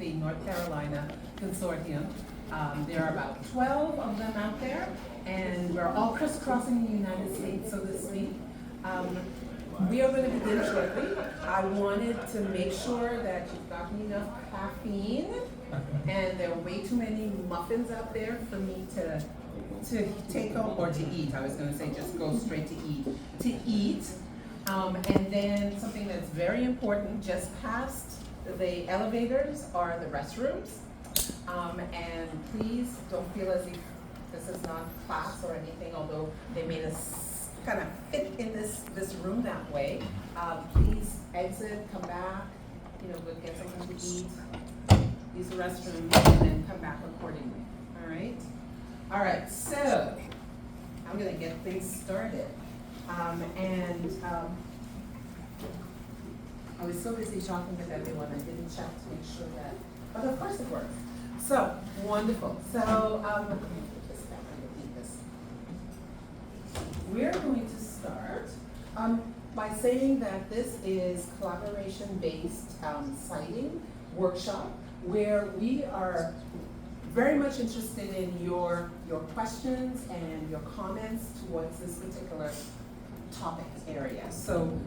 the North Carolina Consortium. There are about 12 of them out there, and we're all crisscrossing the United States, so to speak. We are going to begin shortly. I wanted to make sure that you've gotten enough caffeine, and there are way too many muffins out there for me to take home, or to eat. I was going to say just go straight to eat. And then something that's very important, just past the elevators are the restrooms. And please don't feel as if this is not class or anything, although they made us kind of fit in this room that way. Please exit, come back, go get something to eat, use the restroom, and then come back accordingly. All right? All right, so I'm gonna get things started. I was so busy talking with everyone, I didn't check to make sure that, but of course it works. So, wonderful. So, we're going to start by saying that this is collaboration-based siting workshop where we are very much interested in your questions and your comments towards this particular topic area. So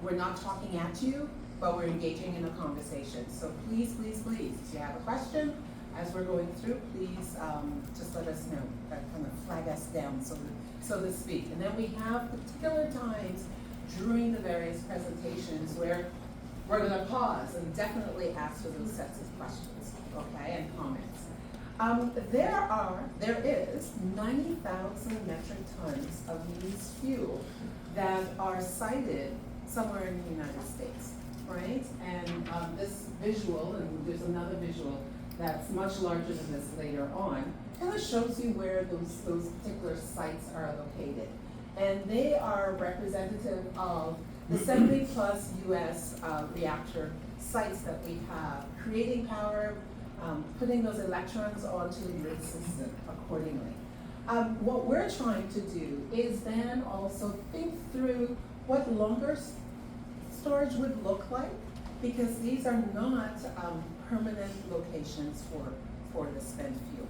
we're not talking at you, but we're engaging in a conversation. So please, please, please, if you have a question as we're going through, please just let us know, kind of flag us down, so to speak. And then we have particular times during the various presentations where we're going to pause and definitely ask for those sets of questions, okay, and comments. There is 90,000 metric tons of used fuel that are sited somewhere in the United States, right? And this visual, and there's another visual that's much larger than this later on, kind of shows you where those particular sites are located. And they are representative of the 70 plus US reactor sites that we have, creating power, putting those electrons onto the grid system accordingly. What we're trying to do is then also think through what longer storage would look like, because these are not permanent locations for the spent fuel.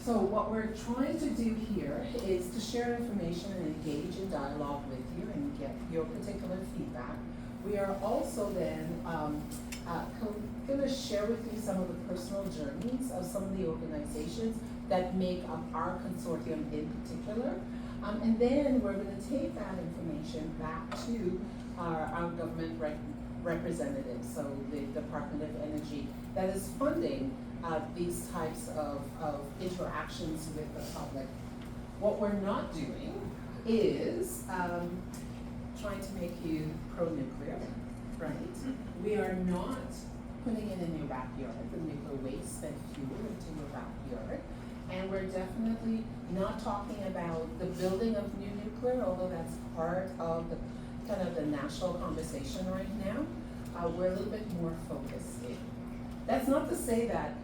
So what we're trying to do here is to share information and engage in dialogue with you and get your particular feedback. We are also then going to share with you some of the personal journeys of some of the organizations that make up our consortium in particular. And then we're going to take that information back to our government representatives, so the Department of Energy, that is funding these types of interactions with the public. What we're not doing is trying to make you pro-nuclear, right? We are not putting it in your backyard, the nuclear waste and fuel into your backyard. And we're definitely not talking about the building of new nuclear, although that's part of the kind of the national conversation right now. We're a little bit more focused in. That's not to say that,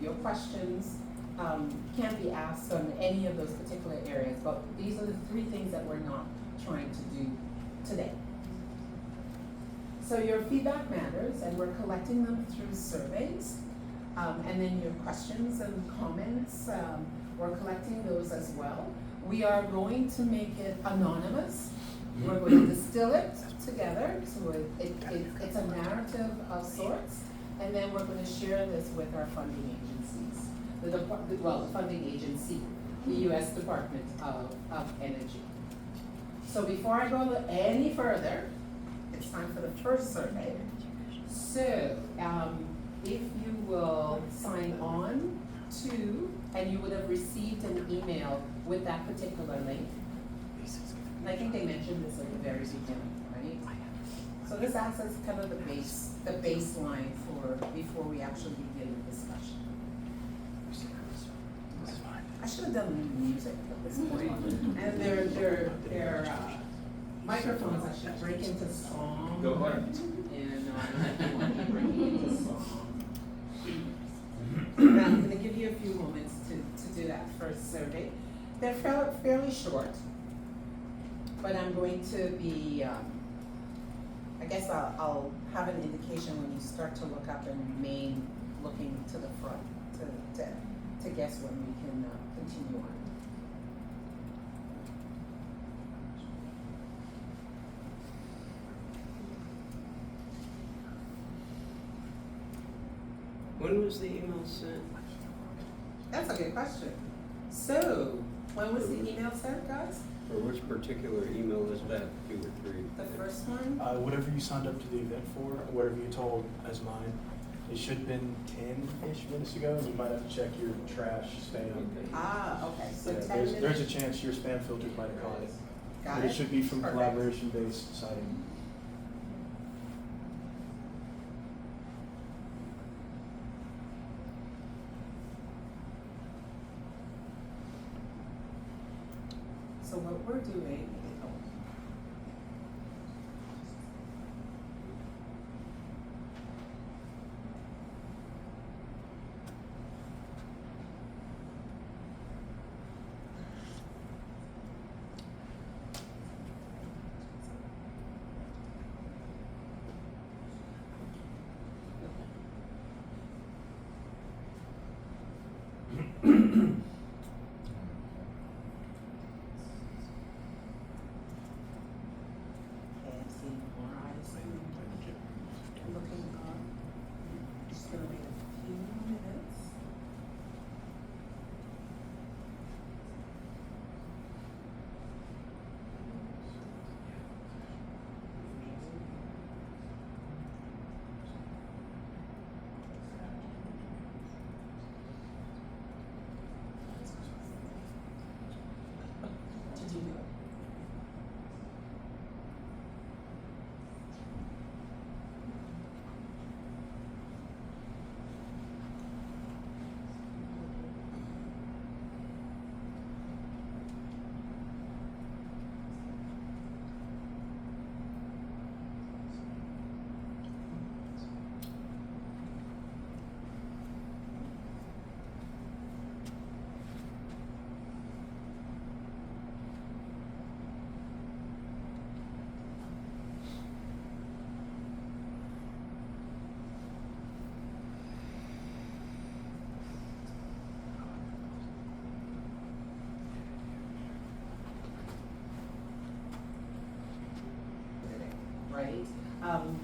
your questions can't be asked on any of those particular areas, but these are the three things that we're not trying to do today. So your feedback matters, and we're collecting them through surveys. And then your questions and comments, we're collecting those as well. We are going to make it anonymous. We're going to distill it together, so it's a narrative of sorts. And then we're going to share this with our funding agencies. The funding agency, the U.S. Department of Energy. So before I go any further, it's time for the first survey. So, if you will sign on to, and you would have received an email with that particular link. And I think they mentioned this at the very beginning, right? So this acts as kind of the baseline for before we actually begin the discussion. I should have done music at this point. And their microphones, I should break into song. Go ahead. And break into song. Now, I'm going to give you a few moments to do that first survey. They're fairly short, but I'm going to be, I guess I'll have an indication when you start to look up and remain looking to the front to guess when we can continue on. When was the email sent? That's a good question. So, when was the email sent, guys? Or which particular email is that, 2 or 3? The first one? Whatever you signed up to the event for, whatever you told as mine, it should have been 10-ish minutes ago, and you might have to check your trash spam. Ah, okay, so Yeah, 10 minutes. there's a chance your spam filter might have caught it. Got But it? it should be from Perfect. collaboration-based siting. So what we're doing, okay, I'm seeing more eyes. Looking up. Just gonna wait a few minutes. Did you do it? Right?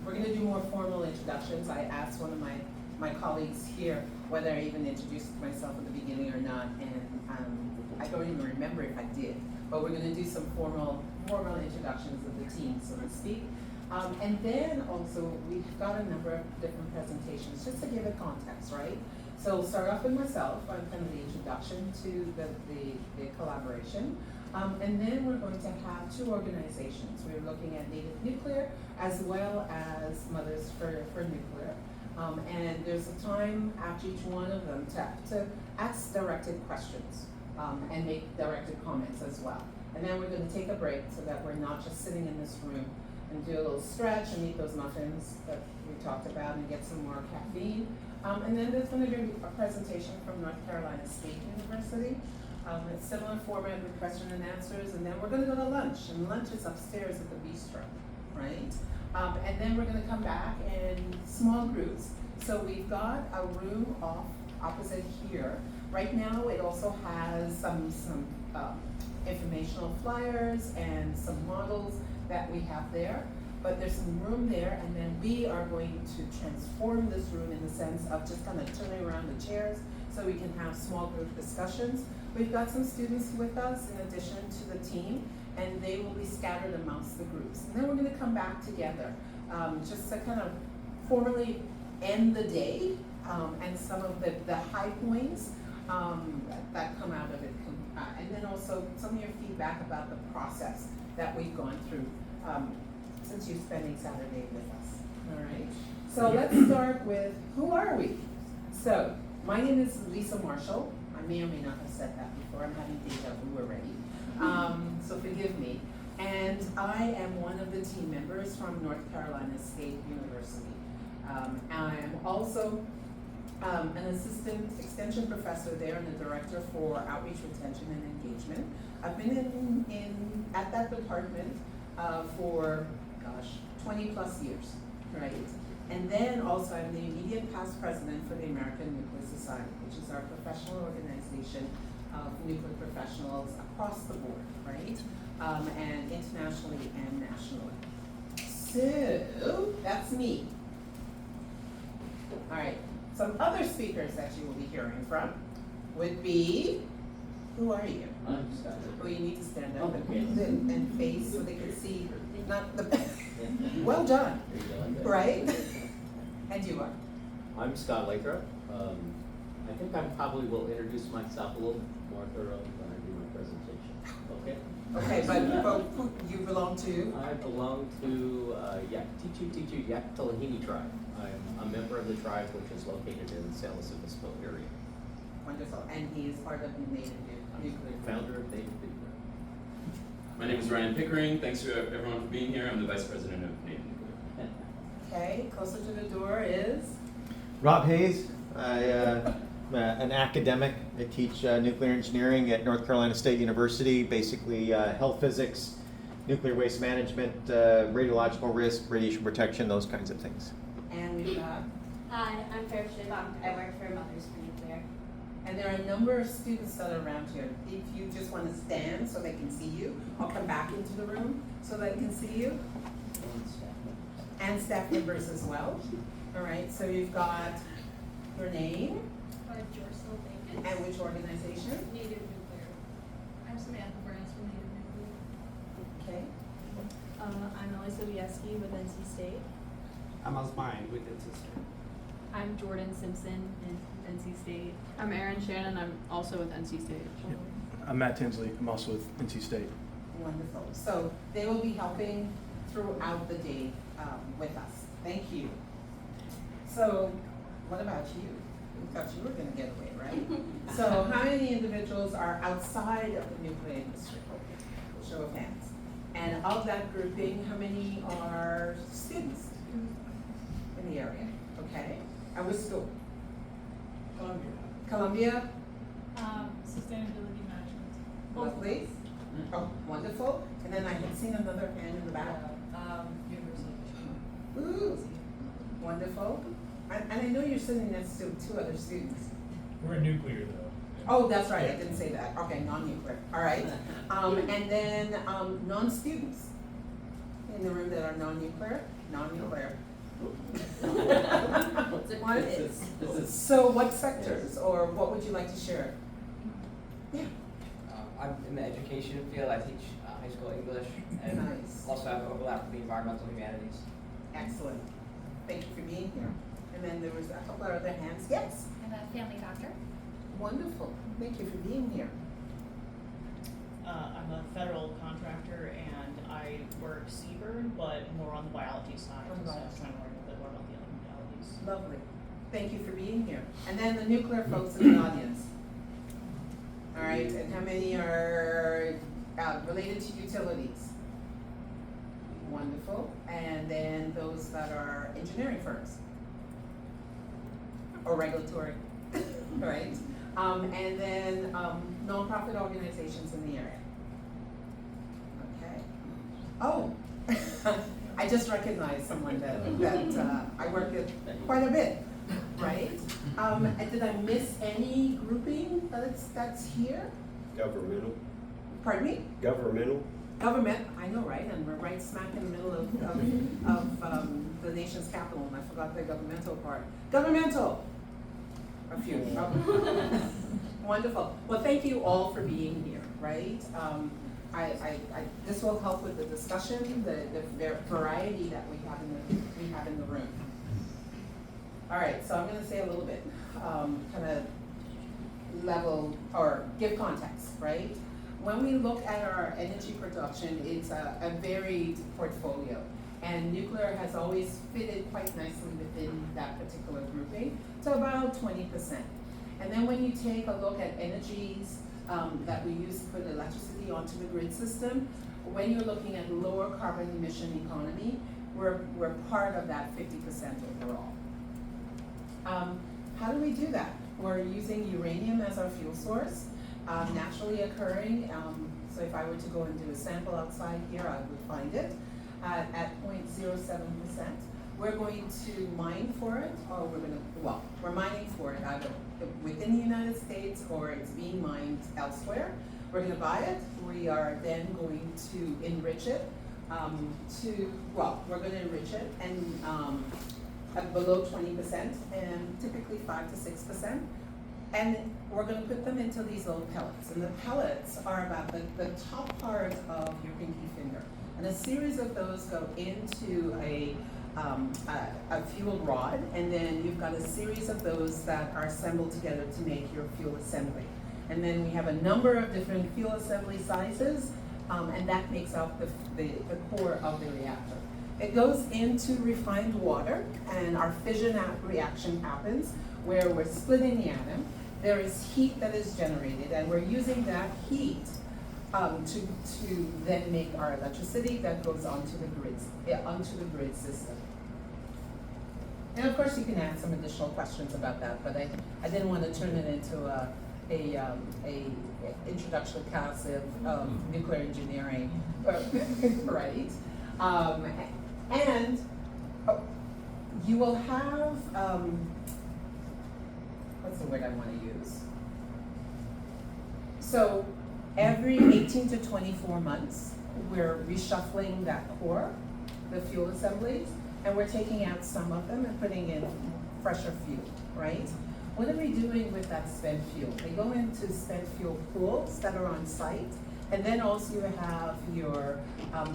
We're gonna do more formal introductions. I asked one of my colleagues here whether I even introduced myself at the beginning or not, and I don't even remember if I did. But we're gonna do some formal introductions of the team, so to speak. And then also, we've got a number of different presentations, just to give it context, right? So we'll start off with myself, on kind of the introduction to the collaboration. And then we're going to have 2 organizations. We're looking at Native Nuclear as well as Mothers for Nuclear. And there's a time after each one of them to ask directed questions and make directed comments as well. And then we're going to take a break so that we're not just sitting in this room and do a little stretch and eat those muffins that we talked about and get some more caffeine. And then there's going to be a presentation from North Carolina State University. It's similar format with question and answers, and then we're going to go to lunch, and lunch is upstairs at the bistro, right? And then we're going to come back in small groups. So we've got a room off opposite here. Right now, it also has some informational flyers and some models that we have there. But there's some room there, and then we are going to transform this room in the sense of just kind of turning around the chairs so we can have small group discussions. We've got some students with us in addition to the team, and they will be scattered amongst the groups. And then we're going to come back together just to kind of formally end the day and some of the high points that come out of it. And then also some of your feedback about the process that we've gone through since you're spending Saturday with us. All right. So let's start with, who are we? So my name is Lisa Marshall. I may or may not have said that before. I'm having deja vu already. So forgive me. And I am one of the team members from North Carolina State University. I am also an assistant extension professor there and a director for outreach, retention, and engagement. I've been at that department for, 20 plus years, right? And then also I'm the immediate past president for the American Nuclear Society, which is our professional organization of nuclear professionals across the board, right? And internationally and nationally. So, that's me. All right, some other speakers that you will be hearing from would be, who are you? I'm Scott. Oh, you need to stand up Okay. and face so they can see, not the, well done, right? And you are? I'm Scott Lathrop. I think I probably will introduce myself a little more thoroughly when I do my presentation. Okay? Okay, but who you belong to? I belong to Tichu Yaktalahini tribe. I'm a member of the tribe which is located in the San Luis Obispo area. Wonderful, and he is part of the Native Nuclear. Founder of Native Nuclear. My name is Ryan Pickering. Thanks to everyone for being here. I'm the Vice President of Native Nuclear. Okay, closer to the door is? Rob Hayes. I'm an academic. I teach nuclear engineering at North Carolina State University, basically health physics, nuclear waste management, radiological risk, radiation protection, those kinds of things. And we've got, Hi, I'm Farah Shibam. I work for Mothers for Nuclear. and there are a number of students that are around here. If you just want to stand so they can see you, I'll come back into the room so they can see you. And staff members as well. All right, so you've got your name Jorsel Bacon. and which organization? Native Nuclear. I'm Samantha Burns from Native Nuclear. Okay. I'm Elisa Wieski with NC State. I'm Osmine with NC State. I'm Jordan Simpson in NC State. I'm Erin Shannon. I'm also with NC State. I'm Matt Tinsley. I'm also with NC State. Wonderful. So they will be helping throughout the day with us. Thank you. So what about you? We thought you were going to get away, right? So how many individuals are outside of the nuclear industry? Show of hands. And of that grouping, how many are students in the area? Okay. And which school? Columbia? Sustainability management. Lovely. Oh, wonderful. And then I had seen another hand in the back. University of Ooh, wonderful. And I know you're sitting next to two other students. We're nuclear though. Oh, that's right, I didn't say that. Okay, non-nuclear, all right. And then non-students in the room that are non-nuclear, non-nuclear. What? So what sectors, or what would you like to share? Yeah. I'm in the education field. I teach high school English and Nice. also have overlap with the environmental humanities. Excellent. Thank you for being here. And then there was a couple of other hands. Yes. I'm a family doctor. Wonderful. Thank you for being here. I'm a federal contractor and I work Seabird, but more on the biology side. On So I biology. was trying to learn a little bit more about the other modalities. Lovely. Thank you for being here. And then the nuclear folks in the audience. All right, and how many are related to utilities? Wonderful. And then those that are engineering firms or regulatory, right? And then nonprofit organizations in the area. Okay. Oh, I just recognized someone that I work with quite a bit, right? And did I miss any grouping that's here? Governmental. Pardon me? Governmental. Government, I know, right? And we're right smack in the middle of the nation's capital, and I forgot the governmental part. Governmental! A few. Wonderful. Well, thank you all for being here, right? This will help with the discussion, the variety that we have in the room. All right, so I'm going to say a little bit, kind of level or give context, right? When we look at our energy production, it's a varied portfolio, and nuclear has always fitted quite nicely within that particular grouping to about 20%. And then when you take a look at energies that we use to put electricity onto the grid system, when you're looking at lower carbon emission economy, we're part of that 50% overall. How do we do that? We're using uranium as our fuel source, naturally occurring. So if I were to go and do a sample outside here, I would find it at 0.07%. we're going to mine for it, or we're mining for it either within the United States or it's being mined elsewhere. We're gonna buy it, we are then going to enrich it we're gonna enrich it and at below 20% and typically 5 to 6%. And we're gonna put them into these little pellets. And the pellets are about the top part of your pinky finger. And a series of those go into a fuel rod, and then you've got a series of those that are assembled together to make your fuel assembly. And then we have a number of different fuel assembly sizes, and that makes up the core of the reactor. It goes into refined water, and our fission reaction happens where we're splitting the atom. There is heat that is generated, and we're using that heat to then make our electricity that goes onto the grid system. And of course, you can ask some additional questions about that, but I didn't want to turn it into a introduction class of nuclear engineering, right? And you will have, what's the word I want to use? So every 18 to 24 months, we're reshuffling that core, the fuel assemblies, and we're taking out some of them and putting in fresher fuel, right? What are we doing with that spent fuel? They go into spent fuel pools that are on site, and then also you have your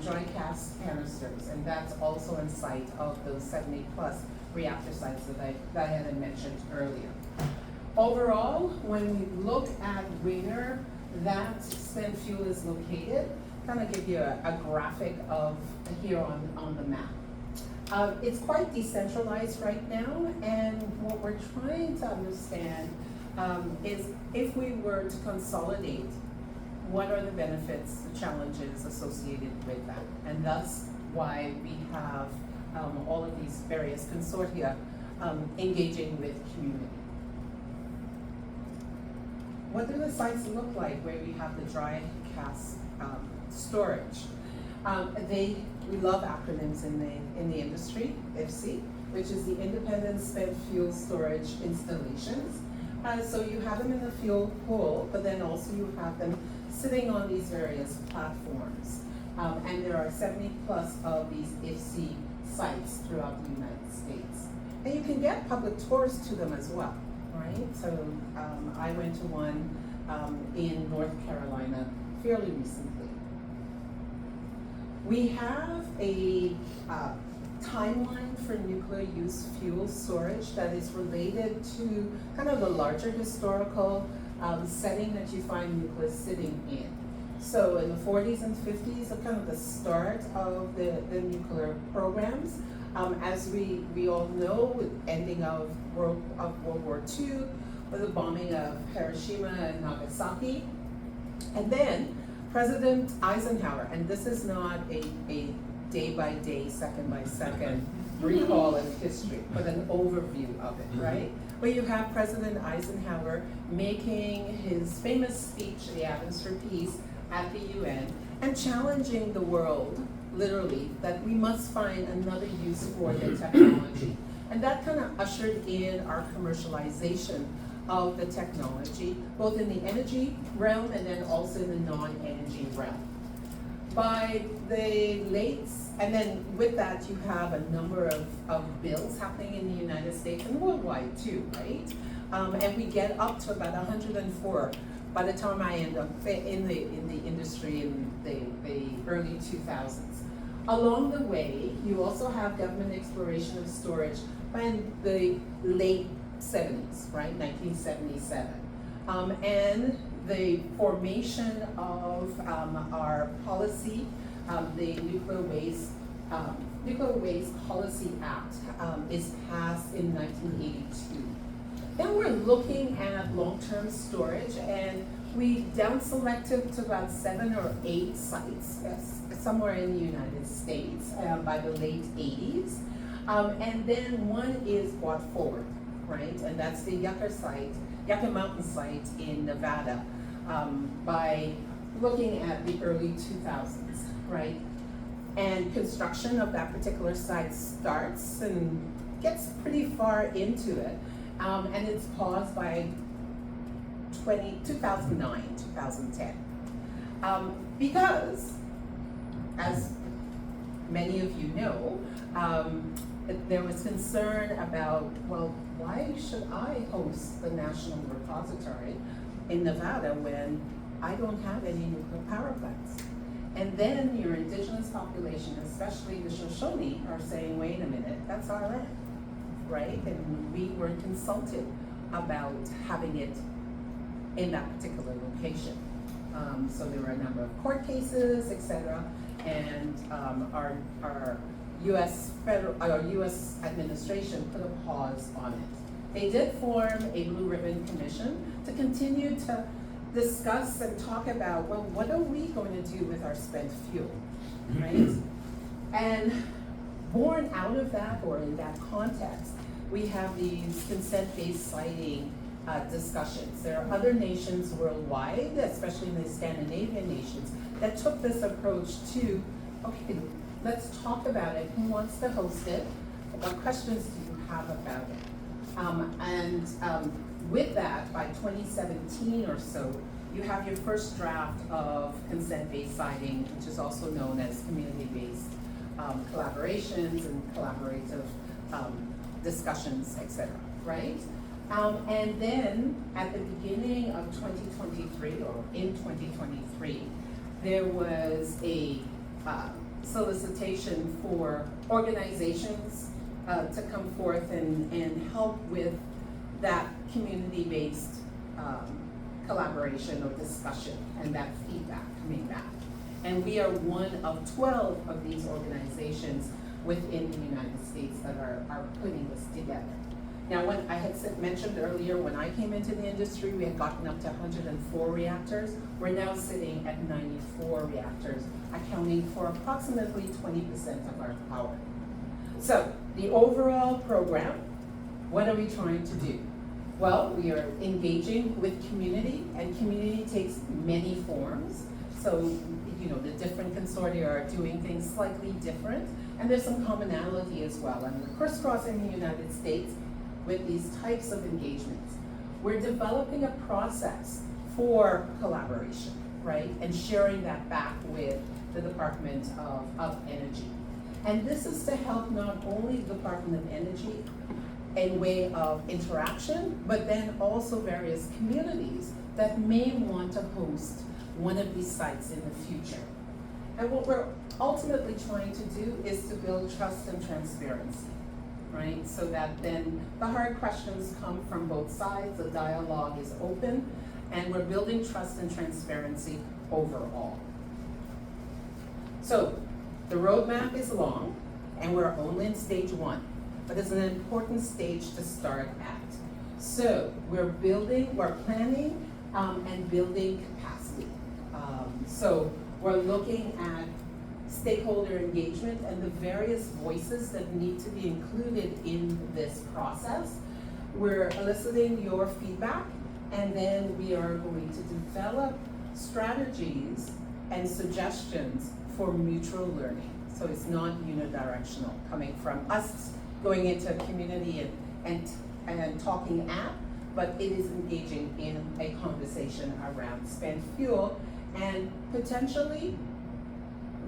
dry cast canisters, and that's also on site of those 70 plus reactor sites that I had mentioned earlier. Overall, when we look at where that spent fuel is located, kind of give you a graphic of here on the map. It's quite decentralized right now, and what we're trying to understand is if we were to consolidate, what are the benefits, the challenges associated with that? And thus why we have all of these various consortia engaging with community. What do the sites look like where we have the dry cast storage? We love acronyms in the industry, IFC, which is the Independent Spent Fuel Storage Installations. So you have them in the fuel pool, but then also you have them sitting on these various platforms. And there are 70 plus of these IFC sites throughout the United States. And you can get public tours to them as well, right? So I went to one in North Carolina fairly recently. We have a timeline for nuclear use fuel storage that is related to kind of the larger historical setting that you find nuclear sitting in. So in the 40s and 50s are kind of the start of the nuclear programs. As we all know, with ending of World War II, with the bombing of Hiroshima and Nagasaki, and then President Eisenhower, and this is not a day-by-day, second-by-second recall of history, but an overview of it, right? Where you have President Eisenhower making his famous speech, The Atoms for Peace, at the UN, and challenging the world, literally, that we must find another use for the technology. And that kind of ushered in our commercialization of the technology, both in the energy realm and then also in the non-energy realm. By the late, and then with that you have a number of bills happening in the United States and worldwide too, right? And we get up to about 104 by the time I end up in the industry in the early 2000s. Along the way, you also have government exploration of storage by the late 70s, right, 1977. And the formation of our policy, the Nuclear Waste Policy Act is passed in 1982. Then we're looking at long-term storage, and we down-selected to about 7 or 8 sites, somewhere in the United States by the late 80s. And then one is brought forward, right? And that's the Yucca Mountain site in Nevada by looking at the early 2000s, right? And construction of that particular site starts and gets pretty far into it. And it's paused by 2009, 2010. Because, as many of you know, there was concern about, well, why should I host the National Repository in Nevada when I don't have any nuclear power plants? And then your indigenous population, especially the Shoshone, are saying, wait a minute, that's our land, right? And we weren't consulted about having it in that particular location. So there were a number of court cases, et cetera, and our U.S. U.S. administration put a pause on it. They did form a Blue Ribbon Commission to continue to discuss and talk about, well, what are we going to do with our spent fuel, right? And born out of that, or in that context, we have these consent-based siting discussions. There are other nations worldwide, especially in the Scandinavian nations, that took this approach to, okay, let's talk about it. Who wants to host it? What questions do you have about it? With that, by 2017 or so, you have your first draft of consent-based siting, which is also known as community-based collaborations and collaborative discussions, etc., right? And then at the beginning of 2023, or in 2023, there was a solicitation for organizations to come forth and help with that community-based collaboration or discussion and that feedback coming back. And we are one of 12 of these organizations within the United States that are putting this together. Now, when I had mentioned earlier, when I came into the industry, we had gotten up to 104 reactors. We're now sitting at 94 reactors, accounting for approximately 20% of our power. So, the overall program, what are we trying to do? Well, we are engaging with community, and community takes many forms. So, you know, the different consortia are doing things slightly different, and there's some commonality as well. And we're crisscrossing the United States with these types of engagements. We're developing a process for collaboration, right? And sharing that back with the Department of Energy. And this is to help not only the Department of Energy in way of interaction, but then also various communities that may want to host one of these sites in the future. And what we're ultimately trying to do is to build trust and transparency, right? So that then the hard questions come from both sides, the dialogue is open, and we're building trust and transparency overall. So the roadmap is long, and we're only in stage 1, but it's an important stage to start at. So we're planning and building capacity. So we're looking at stakeholder engagement and the various voices that need to be included in this process. We're eliciting your feedback, and then we are going to develop strategies and suggestions for mutual learning. So it's not unidirectional, coming from us going into a community and talking at, but it is engaging in a conversation around spent fuel and potentially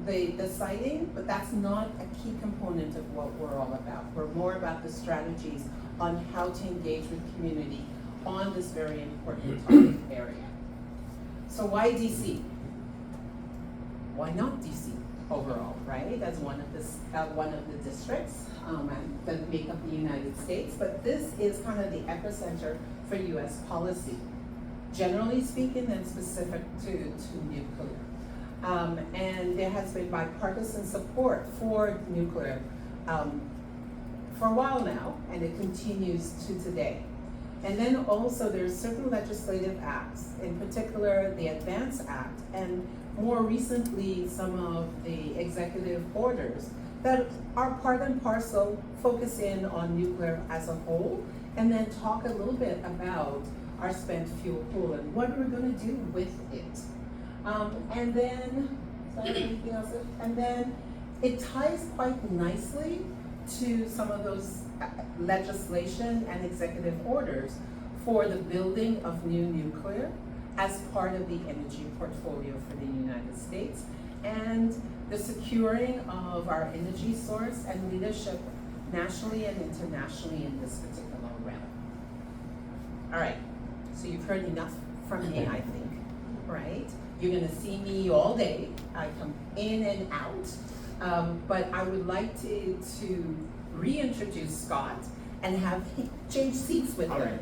the siting, but that's not a key component of what we're all about. We're more about the strategies on how to engage with community on this very important topic area. So why DC? Why not DC overall, right? As one of the districts that make up the United States, but this is kind of the epicenter for U.S. policy, generally speaking, and specific to nuclear. And there has been bipartisan support for nuclear for a while now, and it continues to today. And then also there's certain legislative acts, in particular the ADVANCE Act, and more recently some of the executive orders that are part and parcel, focus in on nuclear as a whole, and then talk a little bit about our spent fuel pool and what we're going to do with it. And then, sorry, anything else? And then it ties quite nicely to some of those legislation and executive orders for the building of new nuclear as part of the energy portfolio for the United States and the securing of our energy source and leadership nationally and internationally in this particular realm. All right, so you've heard enough from me, I think, right? You're gonna see me all day. I come in and out, but I would like to reintroduce Scott and have him change seats with All him,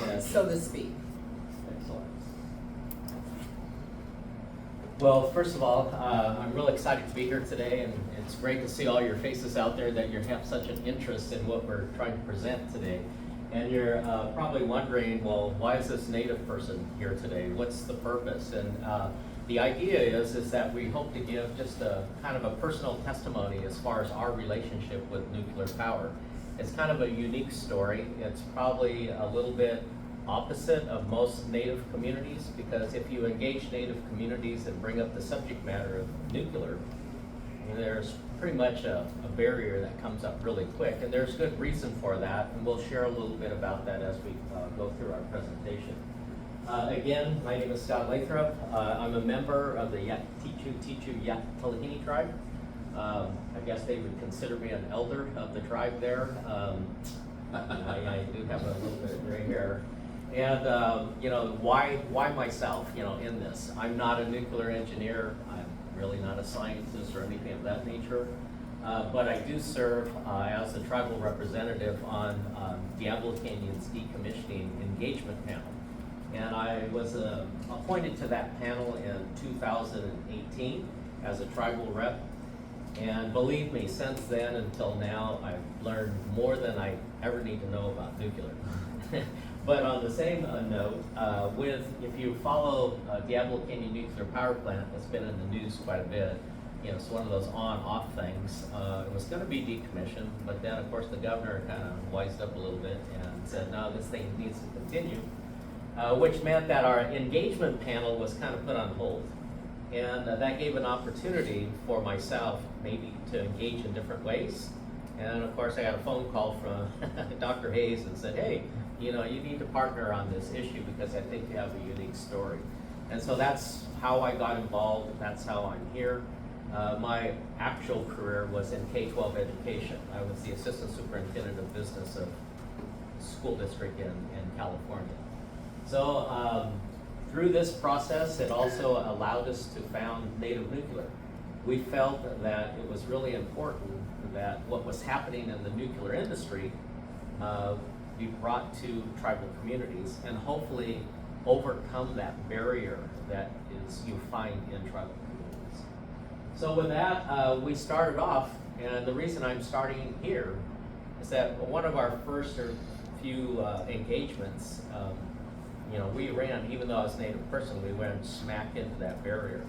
right. so to speak. Excellent. Well, first of all, I'm really excited to be here today, and it's great to see all your faces out there that you have such an interest in what we're trying to present today. And you're probably wondering, well, why is this Native person here today? What's the purpose? And the idea is that we hope to give just a kind of a personal testimony as far as our relationship with nuclear power. It's kind of a unique story. It's probably a little bit opposite of most Native communities, because if you engage Native communities and bring up the subject matter of nuclear, there's pretty much a barrier that comes up really quick, and there's good reason for that, and we'll share a little bit about that as we go through our presentation. Again, my name is Scott Lathrop. I'm a member of the Yat-Tichu Yat-Talihini tribe. I guess they would consider me an elder of the tribe there. I do have a little bit of gray hair. And you know, why myself, you know, in this? I'm not a nuclear engineer. I'm really not a scientist or anything of that nature. But I do serve as the tribal representative on Diablo Canyon's decommissioning engagement panel. And I was appointed to that panel in 2018 as a tribal rep. And believe me, since then until now, I've learned more than I ever need to know about nuclear. But on the same note, if you follow Diablo Canyon Nuclear Power Plant, it's been in the news quite a bit. You know, it's one of those on-off things. It was going to be decommissioned, but then of course the governor kind of wised up a little bit and said, no, this thing needs to continue, which meant that our engagement panel was kind of put on hold. And that gave an opportunity for myself maybe to engage in different ways. And of course I got a phone call from Dr. Hayes and said, hey, you know, you need to partner on this issue because I think you have a unique story. And so that's how I got involved, and that's how I'm here. My actual career was in K-12 education. I was the assistant superintendent of business of school district in California. So through this process, it also allowed us to found Native Nuclear. We felt that it was really important that what was happening in the nuclear industry be brought to tribal communities and hopefully overcome that barrier that you find in tribal communities. So with that, we started off, and the reason I'm starting here is that one of our first or few engagements, you know, we ran, even though I was a Native person, we ran smack into that barrier.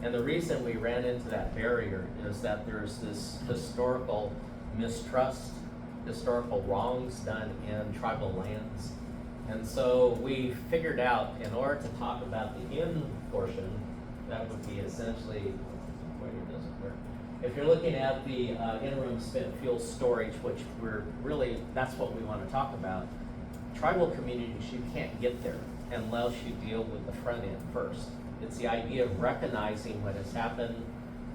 And the reason we ran into that barrier is that there's this historical mistrust, historical wrongs done in tribal lands. And so we figured out, in order to talk about the in portion, that would be essentially, pointer doesn't work. If you're looking at the interim spent fuel storage, which we're really, that's what we want to talk about. Tribal communities, you can't get there unless you deal with the front end first. It's the idea of recognizing what has happened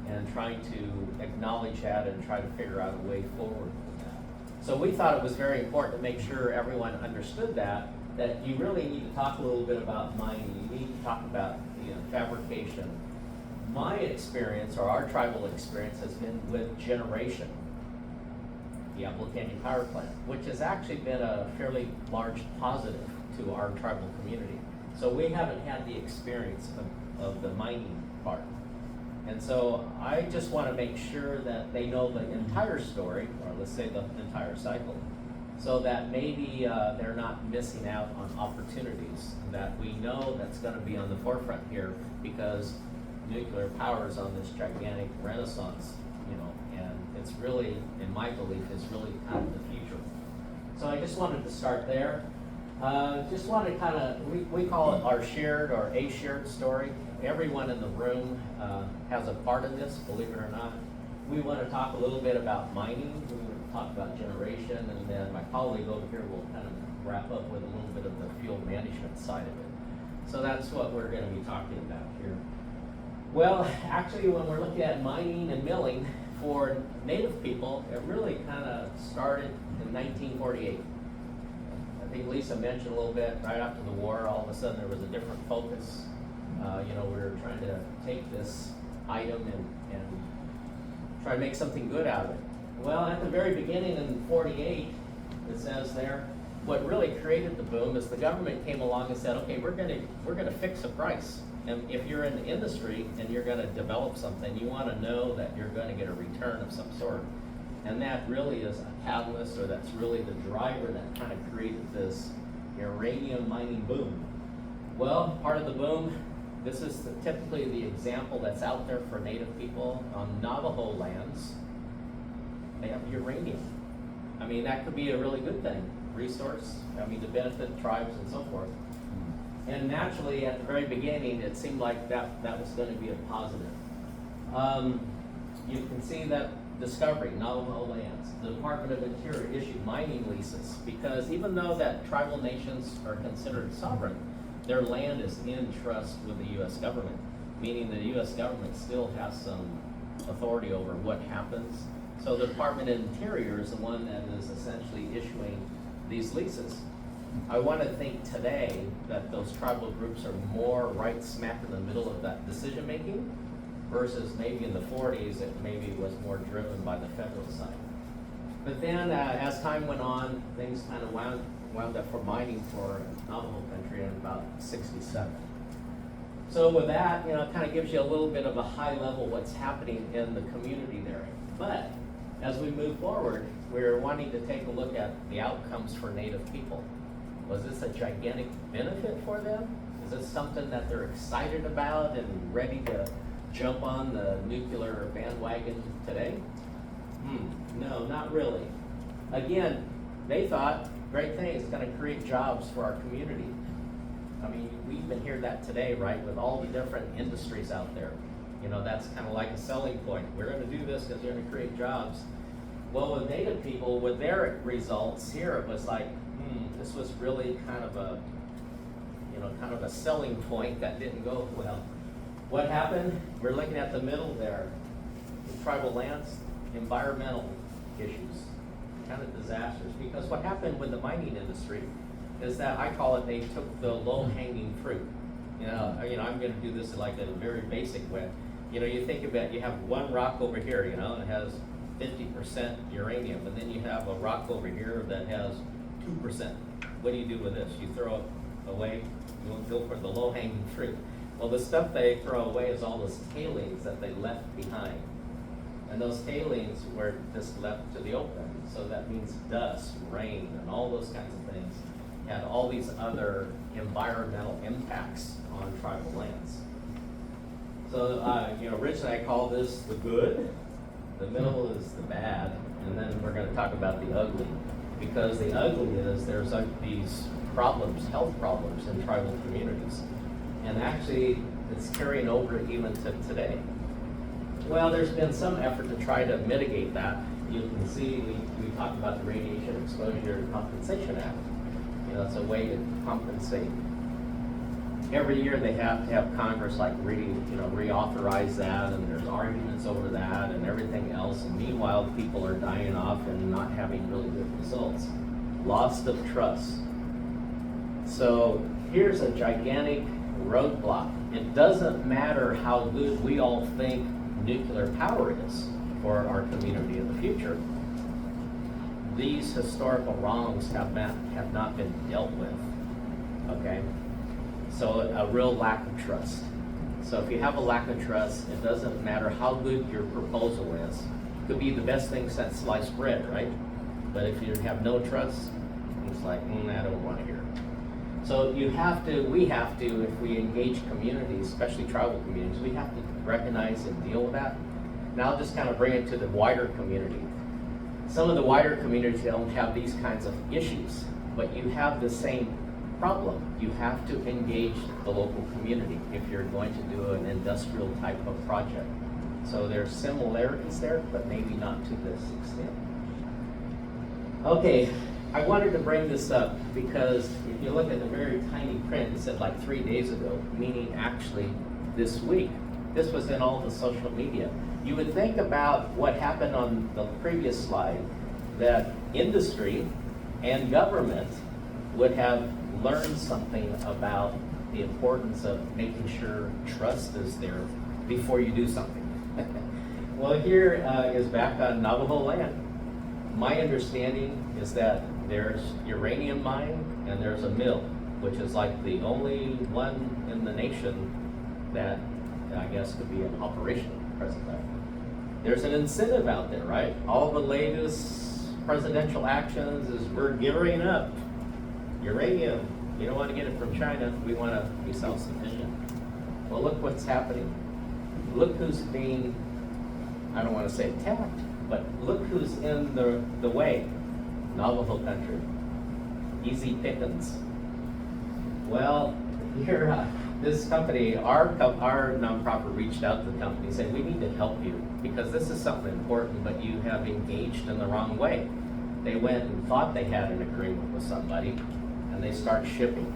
and trying to acknowledge that and try to figure out a way forward with that. So we thought it was very important to make sure everyone understood that you really need to talk a little bit about mining. You need to talk about, you know, fabrication. My experience, or our tribal experience, has been with generation. Diablo Canyon Power Plant, which has actually been a fairly large positive to our tribal community. So we haven't had the experience of the mining part. And so I just want to make sure that they know the entire story, or let's say the entire cycle, so that maybe they're not missing out on opportunities that we know that's going to be on the forefront here, because nuclear power is on this gigantic renaissance, you know, and it's really, in my belief, is really kind of the future. So I just wanted to start there. Just want to kind of, we call it our shared or a shared story. Everyone in the room has a part in this, believe it or not. we want to talk a little bit about mining, we want to talk about generation, and then my colleague over here will kind of wrap up with a little bit of the fuel management side of it. So that's what we're going to be talking about here. Well, actually, when we're looking at mining and milling for Native people, it really kind of started in 1948. I think Lisa mentioned a little bit, right after the war, all of a sudden there was a different focus. We were trying to take this item and try to make something good out of it. Well, at the very beginning in 48, it says there, what really created the boom is the government came along and said, okay, we're gonna fix a price. And if you're in the industry and you're gonna develop something, you wanna know that you're gonna get a return of some sort. And that really is a catalyst, or that's really the driver that kind of created this uranium mining boom. Well, part of the boom, this is typically the example that's out there for Native people on Navajo lands. They have uranium. I mean, that could be a really good thing, resource, to benefit tribes and so forth. And naturally, at the very beginning, it seemed like that was going to be a positive. You can see that discovery, Navajo lands. The Department of Interior issued mining leases because even though that tribal nations are considered sovereign, their land is in trust with the U.S. government, meaning the U.S. government still has some authority over what happens. So the Department of Interior is the one that is essentially issuing these leases. I want to think today that those tribal groups are more right smack in the middle of that decision making versus maybe in the 40s it maybe was more driven by the federal side. But then as time went on, things kind of wound up for mining for Navajo country in about 67. So with that, it kind of gives you a little bit of a high level what's happening in the community there. But as we move forward, we're wanting to take a look at the outcomes for Native people. Was this a gigantic benefit for them? Is this something that they're excited about and ready to jump on the nuclear bandwagon today? No, not really. Again, they thought, great thing, it's going to create jobs for our community. I mean, we even hear that today, right, with all the different industries out there. That's kind of like a selling point. We're going to do this because they're going to create jobs. Well, with Native people, with their results here, it was like, this was really kind of a selling point that didn't go well. What happened? We're looking at the middle there. The tribal lands, environmental issues, kind of disasters. Because what happened with the mining industry is that I call it they took the low-hanging fruit. I'm going to do this like in a very basic way. You think about you have one rock over here, and it has 50% uranium, and then you have a rock over here that has 2%. What do you do with this? You throw it away. You go for the low-hanging fruit. Well, the stuff they throw away is all those tailings that they left behind. And those tailings were just left to the open. So that means dust, rain, and all those kinds of things had all these other environmental impacts on tribal lands. So, originally I called this the good, the middle is the bad, and then we're going to talk about the ugly. Because the ugly is there's these problems, health problems in tribal communities. And actually, it's carrying over even to today. Well, there's been some effort to try to mitigate that. You can see we talked about the Radiation Exposure Compensation Act. It's a way to compensate. Every year they have to have Congress reauthorize that, and there's arguments over that and everything else. And meanwhile, people are dying off and not having really good results. Loss of trust. So here's a gigantic roadblock. It doesn't matter how good we all think nuclear power is for our community in the future. These historical wrongs have not been dealt with, okay? So a real lack of trust. So if you have a lack of trust, it doesn't matter how good your proposal is. It could be the best thing since sliced bread, right? But if you have no trust, it's like, I don't want to hear it. So we have to, if we engage communities, especially tribal communities, we have to recognize and deal with that. Now I'll just kind of bring it to the wider community. Some of the wider communities don't have these kinds of issues, but you have the same problem. You have to engage the local community if you're going to do an industrial type of project. So there's similarities there, but maybe not to this extent. Okay, I wanted to bring this up because if you look at the very tiny print, it said like 3 days ago, meaning actually this week. This was in all the social media. You would think about what happened on the previous slide, that industry and government would have learned something about the importance of making sure trust is there before you do something. Well, here is back on Navajo land. My understanding is that there's uranium mine and there's a mill, which is like the only one in the nation that I guess could be in operation at the present time. There's an incentive out there, right? All the latest presidential actions is we're gearing up. Uranium, you don't want to get it from China, we want to be self-sufficient. Well, look what's happening. Look who's being, I don't want to say attacked, but look who's in the way. Navajo country. Easy pickings. Well, here, this company, our nonprofit reached out to the company and said, we need to help you because this is something important, but you have engaged in the wrong way. They went and thought they had an agreement with somebody, and they start shipping.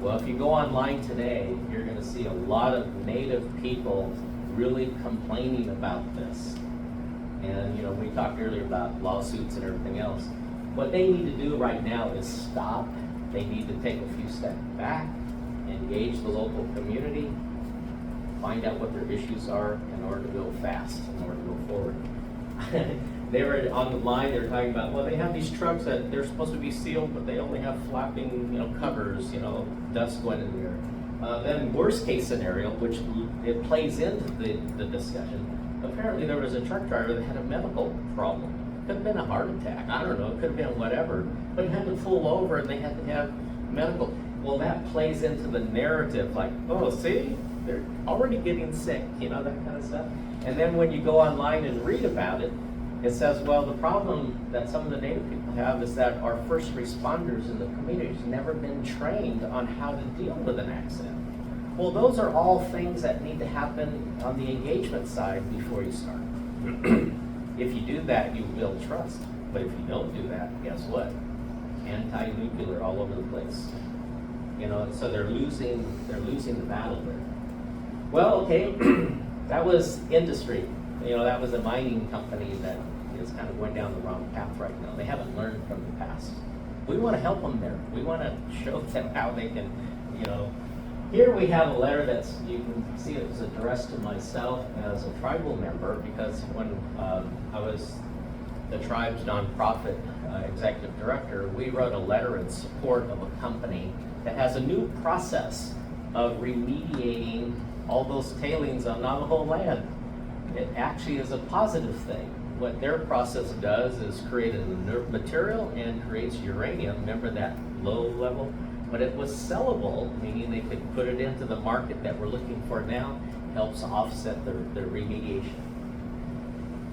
Well, if you go online today, you're going to see a lot of Native people really complaining about this. And, you know, we talked earlier about lawsuits and everything else. What they need to do right now is stop. They need to take a few steps back, engage the local community, find out what their issues are in order to go fast, in order to go forward. They were on the line, they were talking about, well, they have these trucks that they're supposed to be sealed, but they only have flapping, you know, covers, you know, dust going in there. Then worst case scenario, which it plays into the discussion, apparently there was a truck driver that had a medical problem. Could have been a heart attack, I don't know, it could have been whatever, but he had to pull over and they had to have medical. Well, that plays into the narrative, like, oh, see, they're already getting sick, you know, that kind of stuff. And then when you go online and read about it, it says, well, the problem that some of the Native people have is that our first responders in the community has never been trained on how to deal with an accident. Well, those are all things that need to happen on the engagement side before you start. If you do that, you build trust. But if you don't do that, guess what? Anti-nuclear all over the place. You know, so they're losing the battle there. Well, okay, that was industry. You know, that was a mining company that is kind of going down the wrong path right now. They haven't learned from the past. We want to help them there. We want to show them how they can, you know. Here we have a letter that's, you can see it was addressed to myself as a tribal member because when I was the tribe's nonprofit executive director, we wrote a letter in support of a company that has a new process of remediating all those tailings on Navajo land. It actually is a positive thing. What their process does is create a material and creates uranium, remember that low level? But it was sellable, meaning they could put it into the market that we're looking for now, helps offset the remediation.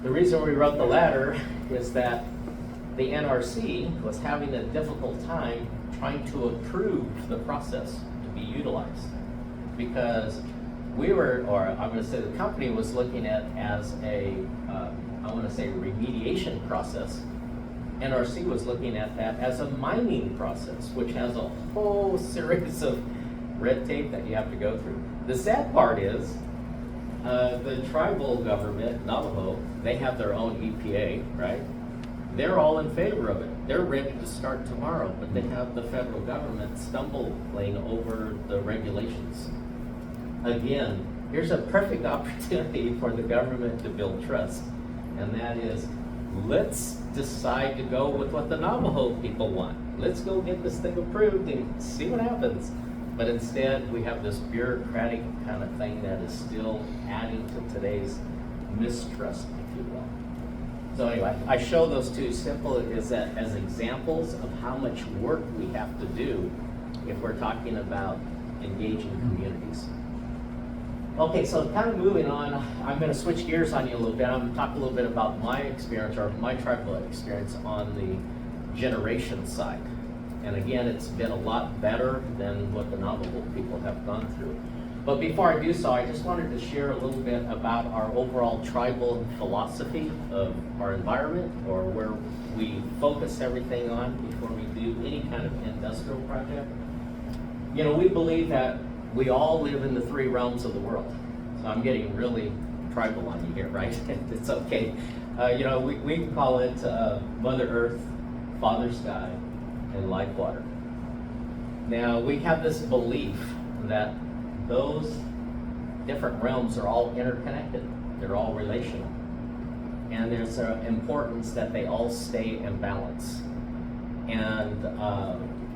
The reason we wrote the letter is that the NRC was having a difficult time trying to approve the process to be utilized. Because we were, or I'm going to say the company was looking at as a, I want to say remediation process. NRC was looking at that as a mining process, which has a whole series of red tape that you have to go through. The sad part is, the tribal government, Navajo, they have their own EPA, right? They're all in favor of it. They're ready to start tomorrow, but they have the federal government stumbling over the regulations. Again, here's a perfect opportunity for the government to build trust, and that is, let's decide to go with what the Navajo people want. Let's go get this thing approved and see what happens. But instead, we have this bureaucratic kind of thing that is still adding to today's mistrust, if you will. So anyway, I show those two simple as examples of how much work we have to do if we're talking about engaging communities. Okay, so kind of moving on, I'm going to switch gears on you a little bit. I'm going to talk a little bit about my experience, or my tribal experience on the generation side. And again, it's been a lot better than what the Navajo people have gone through. But before I do so, I just wanted to share a little bit about our overall tribal philosophy of our environment, or where we focus everything on before we do any kind of industrial project. You know, we believe that we all live in the three realms of the world. So I'm getting really tribal on you here, right? It's okay. You know, we call it Mother Earth, Father Sky, and Life Water. Now, we have this belief that those different realms are all interconnected. They're all relational. And there's an importance that they all stay in balance. And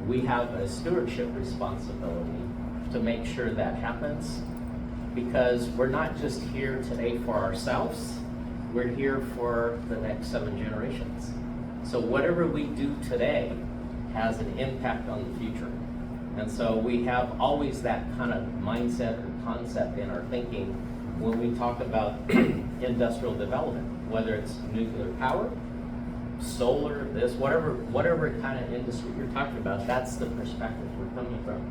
we have a stewardship responsibility to make sure that happens, because we're not just here today for ourselves, we're here for the next 7 generations. So whatever we do today has an impact on the future. And so we have always that kind of mindset or concept in our thinking when we talk about industrial development, whether it's nuclear power, solar, this, whatever kind of industry you're talking about, that's the perspective we're coming from.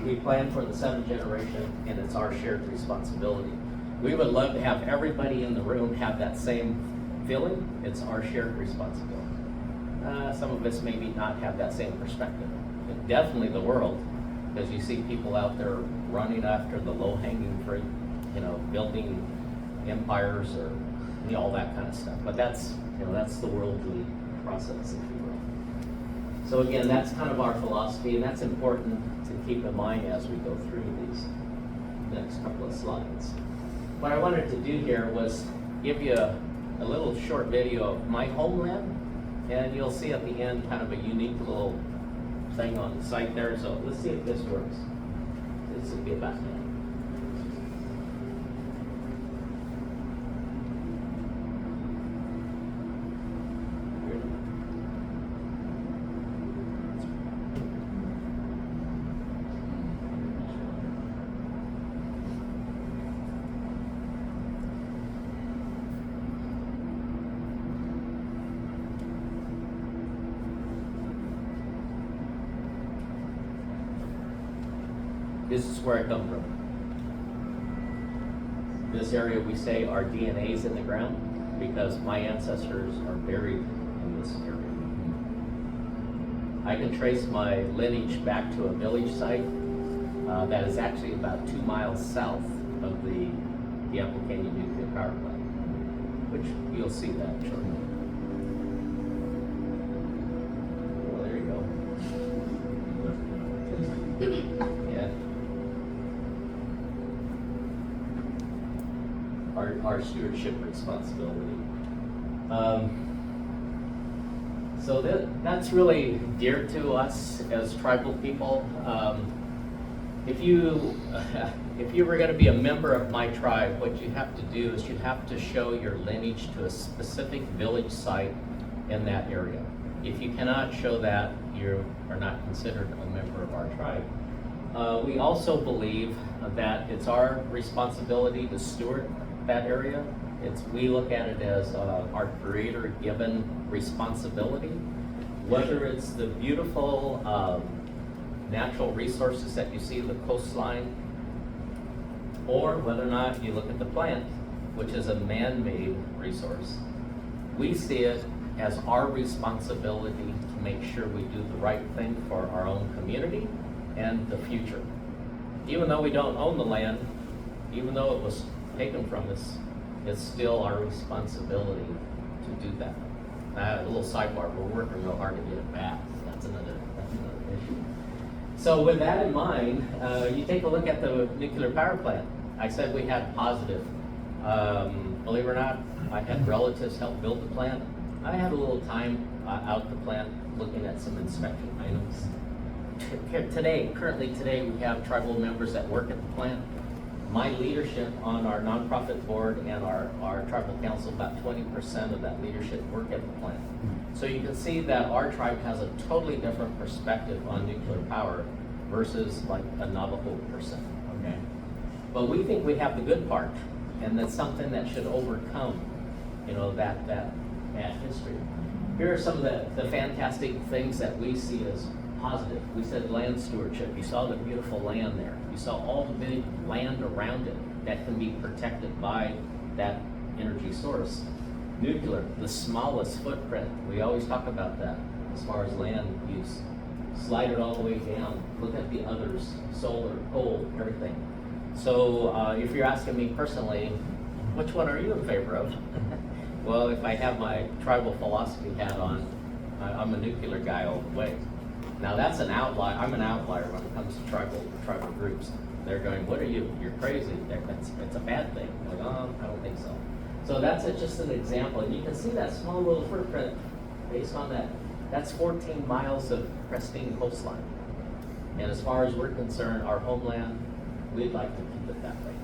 We plan for the 7th generation, and it's our shared responsibility. We would love to have everybody in the room have that same feeling. It's our shared responsibility. Some of us maybe not have that same perspective. But definitely the world, because you see people out there running after the low-hanging fruit, you know, building empires or all that kind of stuff. But that's, you know, that's the worldly process, if you will. So again, that's kind of our philosophy, and that's important to keep in mind as we go through these next couple of slides. What I wanted to do here was give you a little short video of my homeland, and you'll see at the end kind of a unique little thing on the site there. So let's see if this works. This will get back in. This is where I come from. This area, we say our DNA is in the ground because my ancestors are buried in this area. I can trace my lineage back to a village site that is actually about 2 miles south of the Apple Canyon Nuclear Power Plant, which you'll see that shortly. Well, there you go. Yeah. Our stewardship responsibility. So that's really dear to us as tribal people. If you were going to be a member of my tribe, what you have to do is you have to show your lineage to a specific village site in that area. If you cannot show that, you are not considered a member of our tribe. We also believe that it's our responsibility to steward that area. We look at it as our Creator-given responsibility. Whether it's the beautiful natural resources that you see, the coastline, or whether or not you look at the plant, which is a man-made resource, we see it as our responsibility to make sure we do the right thing for our own community and the future. Even though we don't own the land, even though it was taken from us, it's still our responsibility to do that. A little sidebar, we're working real hard to get it back. That's another issue. So with that in mind, you take a look at the nuclear power plant. I said we had positive. Believe it or not, I had relatives help build the plant. I had a little time out at the plant looking at some inspection items. Currently today, we have tribal members that work at the plant. My leadership on our nonprofit board and our tribal council, about 20% of that leadership work at the plant. So you can see that our tribe has a totally different perspective on nuclear power versus like a Navajo person, okay? But we think we have the good part, and that's something that should overcome, you know, that history. Here are some of the fantastic things that we see as positive. We said land stewardship. You saw the beautiful land there. You saw all the big land around it that can be protected by that energy source. Nuclear, the smallest footprint. We always talk about that as far as land use. Slide it all the way down. Look at the others, solar, coal, everything. So if you're asking me personally, which one are you in favor of? Well, if I have my tribal philosophy hat on, I'm a nuclear guy all the way. Now that's an outlier. I'm an outlier when it comes to tribal groups. They're going, what are you? You're crazy. It's a bad thing. I'm like, oh, I don't think so. So that's just an example. And you can see that small little footprint based on that. That's 14 miles of pristine coastline. And as far as we're concerned, our homeland, we'd like to keep it that way.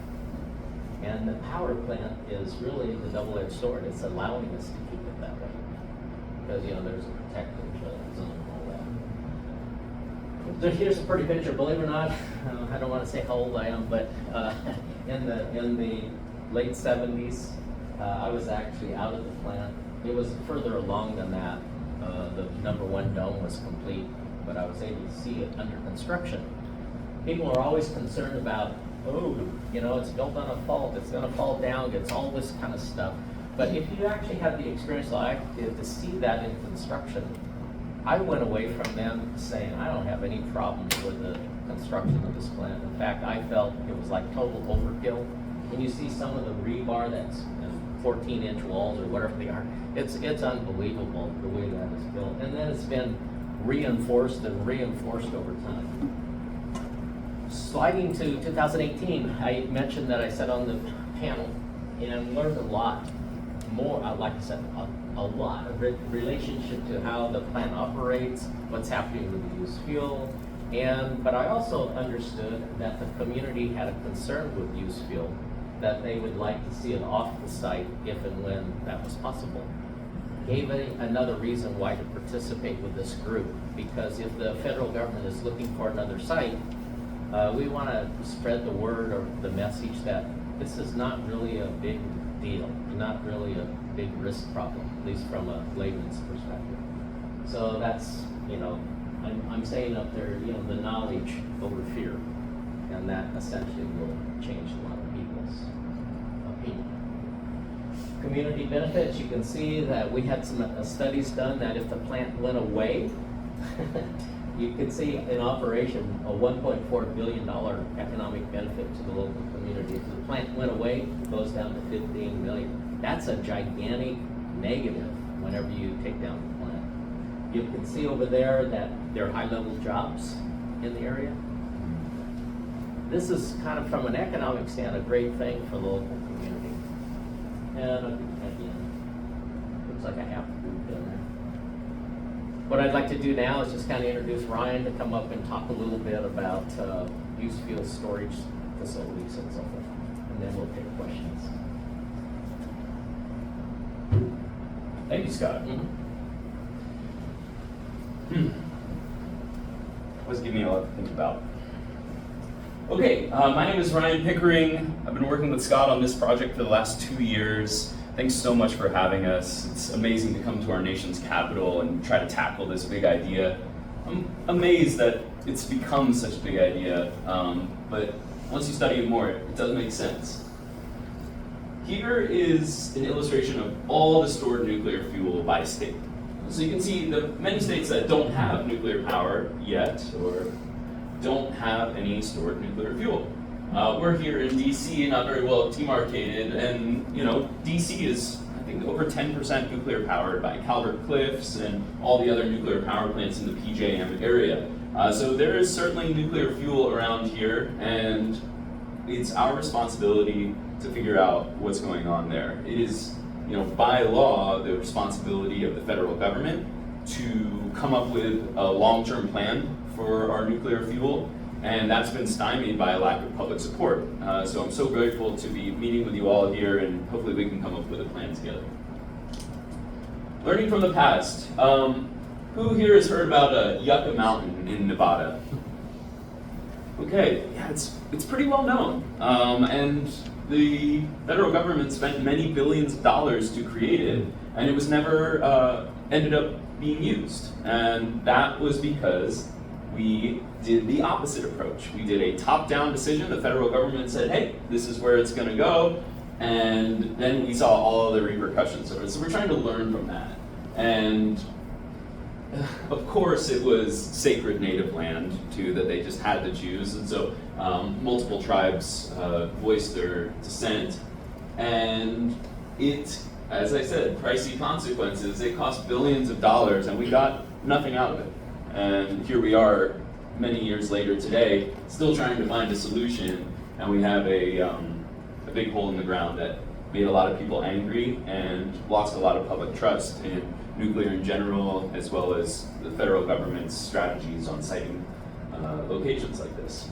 And the power plant is really the double-edged sword. It's allowing us to keep it that way. Because, there's a protective zone and all that. So here's a pretty picture. Believe it or not, I don't want to say how old I am, but in the late 70s, I was actually out of the plant. It was further along than that. The #1 dome was complete, but I was able to see it under construction. People are always concerned about, it's built on a fault, it's going to fall down, it's all this kind of stuff. But if you actually have the experience like I did to see that in construction, I went away from them saying, I don't have any problems with the construction of this plant. In fact, I felt it was like total overkill. When you see some of the rebar that's 14-inch walls or whatever they are, it's unbelievable the way that is built. And then it's been reinforced and reinforced over time. Sliding to 2018, I mentioned that I sat on the panel and learned a lot more, like I said, a lot of relationship to how the plant operates, what's happening with the used fuel, but I also understood that the community had a concern with used fuel, that they would like to see it off the site if and when that was possible. Gave another reason why to participate with this group, because if the federal government is looking for another site, we want to spread the word or the message that this is not really a big deal, not really a big risk problem, at least from a layman's perspective. So that's, I'm saying up there, the knowledge over fear, and that essentially will change a lot of people's opinion. Community benefits, you can see that we had some studies done that if the plant went away, you can see in operation a $1.4 billion economic benefit to the local community. If the plant went away, it goes down to 15 million. That's a gigantic negative whenever you take down the plant. You can see over there that there are high-level jobs in the area. This is kind of, from an economic stand, a great thing for the local community. And again, looks like I have to move down there. What I'd like to do now is just kind of introduce Ryan to come up and talk a little bit about used fuel storage facilities and so forth, and then we'll take questions. Thank you, Scott. Always give me a lot to think about. Okay, my name is Ryan Pickering. I've been working with Scott on this project for the last 2 years. Thanks so much for having us. It's amazing to come to our nation's capital and try to tackle this big idea. I'm amazed that it's become such a big idea, but once you study it more, it does make sense. Here is an illustration of all the stored nuclear fuel by state. So you can see the many states that don't have nuclear power yet, or don't have any stored nuclear fuel. We're here in DC, not very well demarcated, and DC is, I think, over 10% nuclear powered by Calvert Cliffs and all the other nuclear power plants in the PJM area. So there is certainly nuclear fuel around here, and it's our responsibility to figure out what's going on there. It is, by law, the responsibility of the federal government to come up with a long-term plan for our nuclear fuel, and that's been stymied by a lack of public support. So I'm so grateful to be meeting with you all here, and hopefully we can come up with a plan together. Learning from the past. Who here has heard about Yucca Mountain in Nevada? Okay, yeah, it's pretty well known, and the federal government spent many billions of dollars to create it, and it was never ended up being used, and that was because we did the opposite approach. We did a top-down decision. The federal government said, hey, this is where it's going to go. And then we saw all the repercussions of it. So we're trying to learn from that. And of course, it was sacred native land, too, that they just had to choose. And so multiple tribes voiced their dissent. And it, as I said, pricey consequences. It cost billions of dollars, and we got nothing out of it. And here we are, many years later today, still trying to find a solution, and we have a big hole in the ground that made a lot of people angry and lost a lot of public trust in nuclear in general, as well as the federal government's strategies on siting locations like this.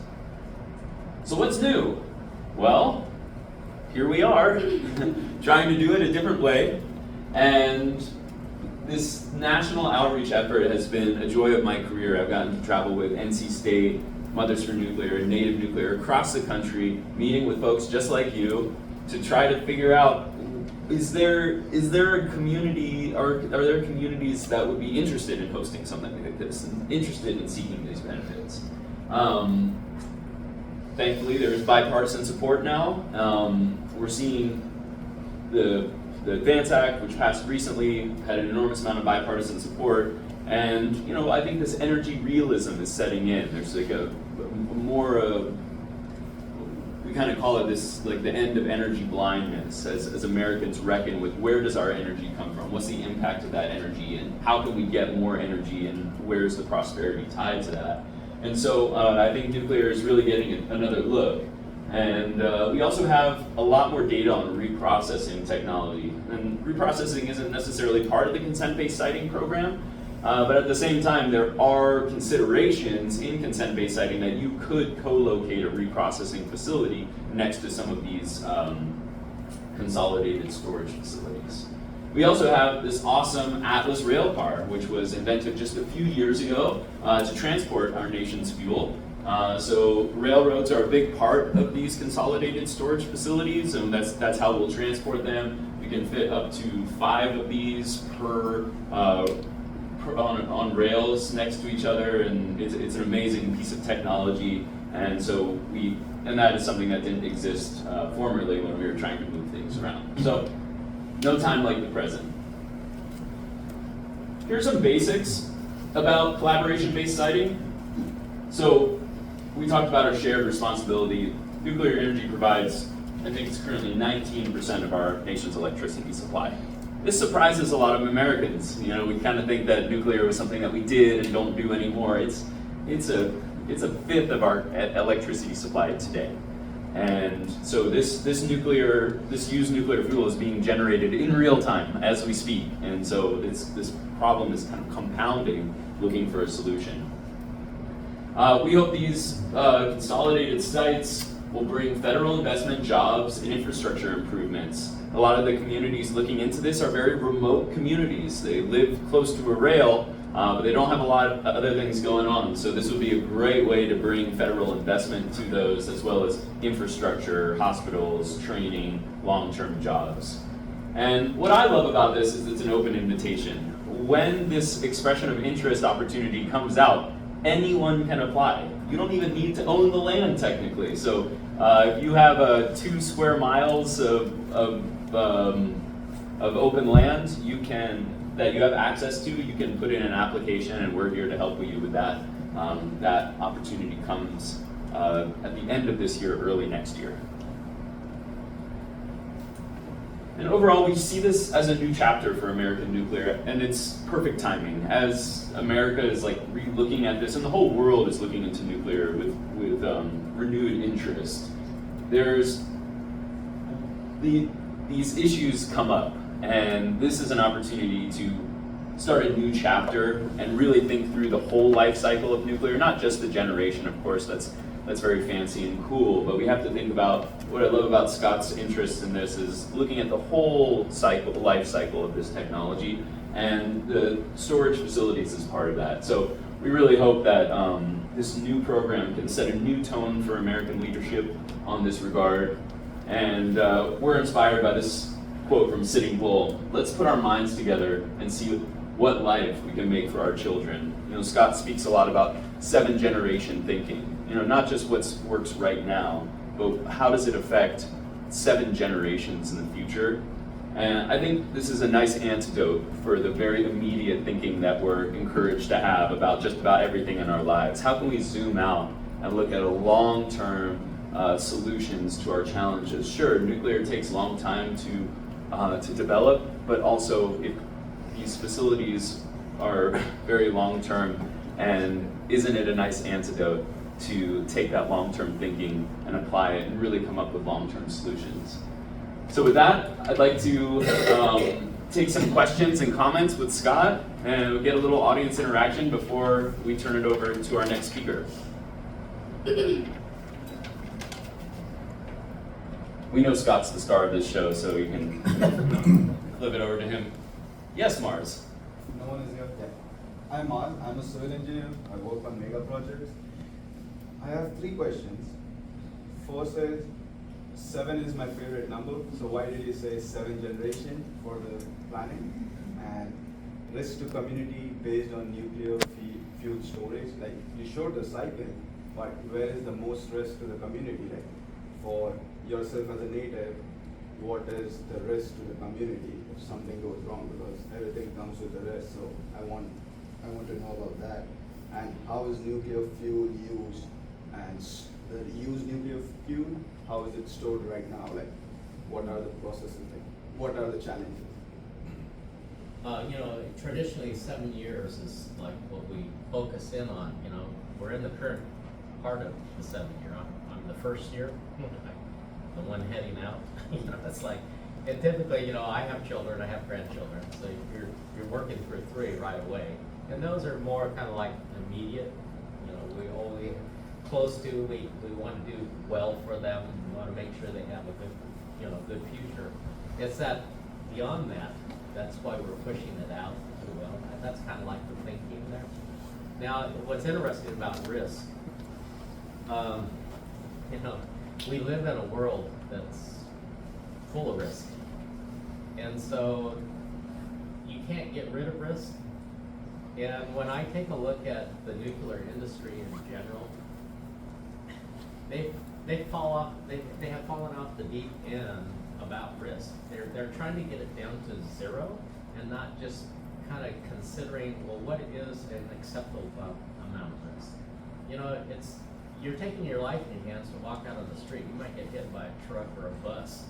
So what's new? Well, here we are, trying to do it a different way, and this national outreach effort has been a joy of my career. I've gotten to travel with NC State, Mothers for Nuclear, and Native Nuclear across the country, meeting with folks just like you to try to figure out, is there a community, or are there communities that would be interested in hosting something like this and interested in seeking these benefits? Thankfully, there's bipartisan support now. We're seeing the ADVANCE Act, which passed recently, had an enormous amount of bipartisan support. And I think this energy realism is setting in. There's like a more, we kind of call it this, like the end of energy blindness, as Americans reckon with where does our energy come from? What's the impact of that energy, and how can we get more energy, and where's the prosperity tied to that? And so I think nuclear is really getting another look. And we also have a lot more data on reprocessing technology. And reprocessing isn't necessarily part of the consent-based siting program, but at the same time, there are considerations in consent-based siting that you could co-locate a reprocessing facility next to some of these consolidated storage facilities. We also have this awesome Atlas rail car, which was invented just a few years ago to transport our nation's fuel. So railroads are a big part of these consolidated storage facilities, and that's how we'll transport them. We can fit up to 5 of these per on rails next to each other, and it's an amazing piece of technology. And so that is something that didn't exist formerly when we were trying to move things around. So no time like the present. Here's some basics about collaboration-based siting. So we talked about our shared responsibility. Nuclear energy provides, I think it's currently 19% of our nation's electricity supply. This surprises a lot of Americans. We kind of think that nuclear was something that we did and don't do anymore. It's a fifth of our electricity supply today. And so this used nuclear fuel is being generated in real time as we speak. And so this problem is kind of compounding, looking for a solution. We hope these consolidated sites will bring federal investment, jobs, and infrastructure improvements. A lot of the communities looking into this are very remote communities. They live close to a rail, but they don't have a lot of other things going on. So this would be a great way to bring federal investment to those, as well as infrastructure, hospitals, training, long-term jobs. And what I love about this is it's an open invitation. When this expression of interest opportunity comes out, anyone can apply. You don't even need to own the land technically. So if you have 2 square miles of open land that you have access to, you can put in an application, and we're here to help you with that. That opportunity comes at the end of this year, early next year. And overall, we see this as a new chapter for American nuclear, and it's perfect timing as America is re-looking at this, and the whole world is looking into nuclear with renewed interest. These issues come up, and this is an opportunity to start a new chapter and really think through the whole life cycle of nuclear, not just the generation, of course, that's very fancy and cool, but we have to think about, what I love about Scott's interest in this is looking at the whole life cycle of this technology, and the storage facilities is part of that. So we really hope that this new program can set a new tone for American leadership on this regard. And we're inspired by this quote from Sitting Bull: let's put our minds together and see what life we can make for our children. Scott speaks a lot about seven generation thinking. You know, not just what works right now, but how does it affect 7 generations in the future? And I think this is a nice antidote for the very immediate thinking that we're encouraged to have about just about everything in our lives. How can we zoom out and look at a long-term solutions to our challenges? Sure, nuclear takes a long time to develop, but also if these facilities are very long-term, and isn't it a nice antidote to take that long-term thinking and apply it and really come up with long-term solutions? So with that, I'd like to take some questions and comments with Scott, and we'll get a little audience interaction before we turn it over to our next speaker. We know Scott's the star of this show, so you can flip it over to him. Yes, Mars. No one is here. Yeah. I'm Mars. I'm a civil engineer. I work on mega projects. I have 3 questions. First is, 7 is my favorite number. So why did you say 7 generation for the planning? And risk to community based on nuclear fuel storage. Like you showed the cycle, but where is the most risk to the community? Like for yourself as a native, what is the risk to the community if something goes wrong? Because everything comes with a risk. So I want to know about that. And how is nuclear fuel used? And the used nuclear fuel, how is it stored right now? Like, what are the processes? Like, what are the challenges? You know, traditionally 7 years is like what we focus in on. You know, we're in the current part of the 7 year. I'm the first year, the one heading out. You know, it's like, and typically, you know, I have children, I have grandchildren, so you're working through 3 right away, and those are more kind of like immediate. You know, we close to, we want to do well for them. We want to make sure they have a good, you know, good future. It's that beyond that, that's why we're pushing it out as well. That's kind of like the thinking there. Now, what's interesting about risk, you know, we live in a world that's full of risk. And so you can't get rid of risk. And when I take a look at the nuclear industry in general, they have fallen off the deep end about risk. They're trying to get it down to 0 and not just kind of considering, well, what is an acceptable amount of risk. You know, you're taking your life in your hands to walk out on the street. You might get hit by a truck or a bus.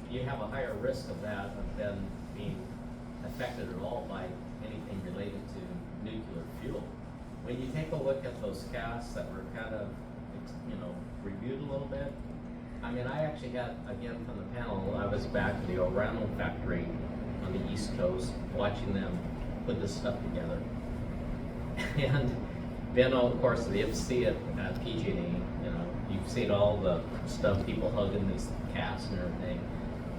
You have a higher risk of that than being affected at all by anything related to nuclear fuel. When you take a look at those casts that were kind of, you know, reviewed a little bit, I mean, I actually got, again, from the panel, I was back at the Orano factory on the East Coast, watching them put this stuff together. And then, of course, the FC at PG&E, you know, you've seen all the stuff, people hugging these casts and everything.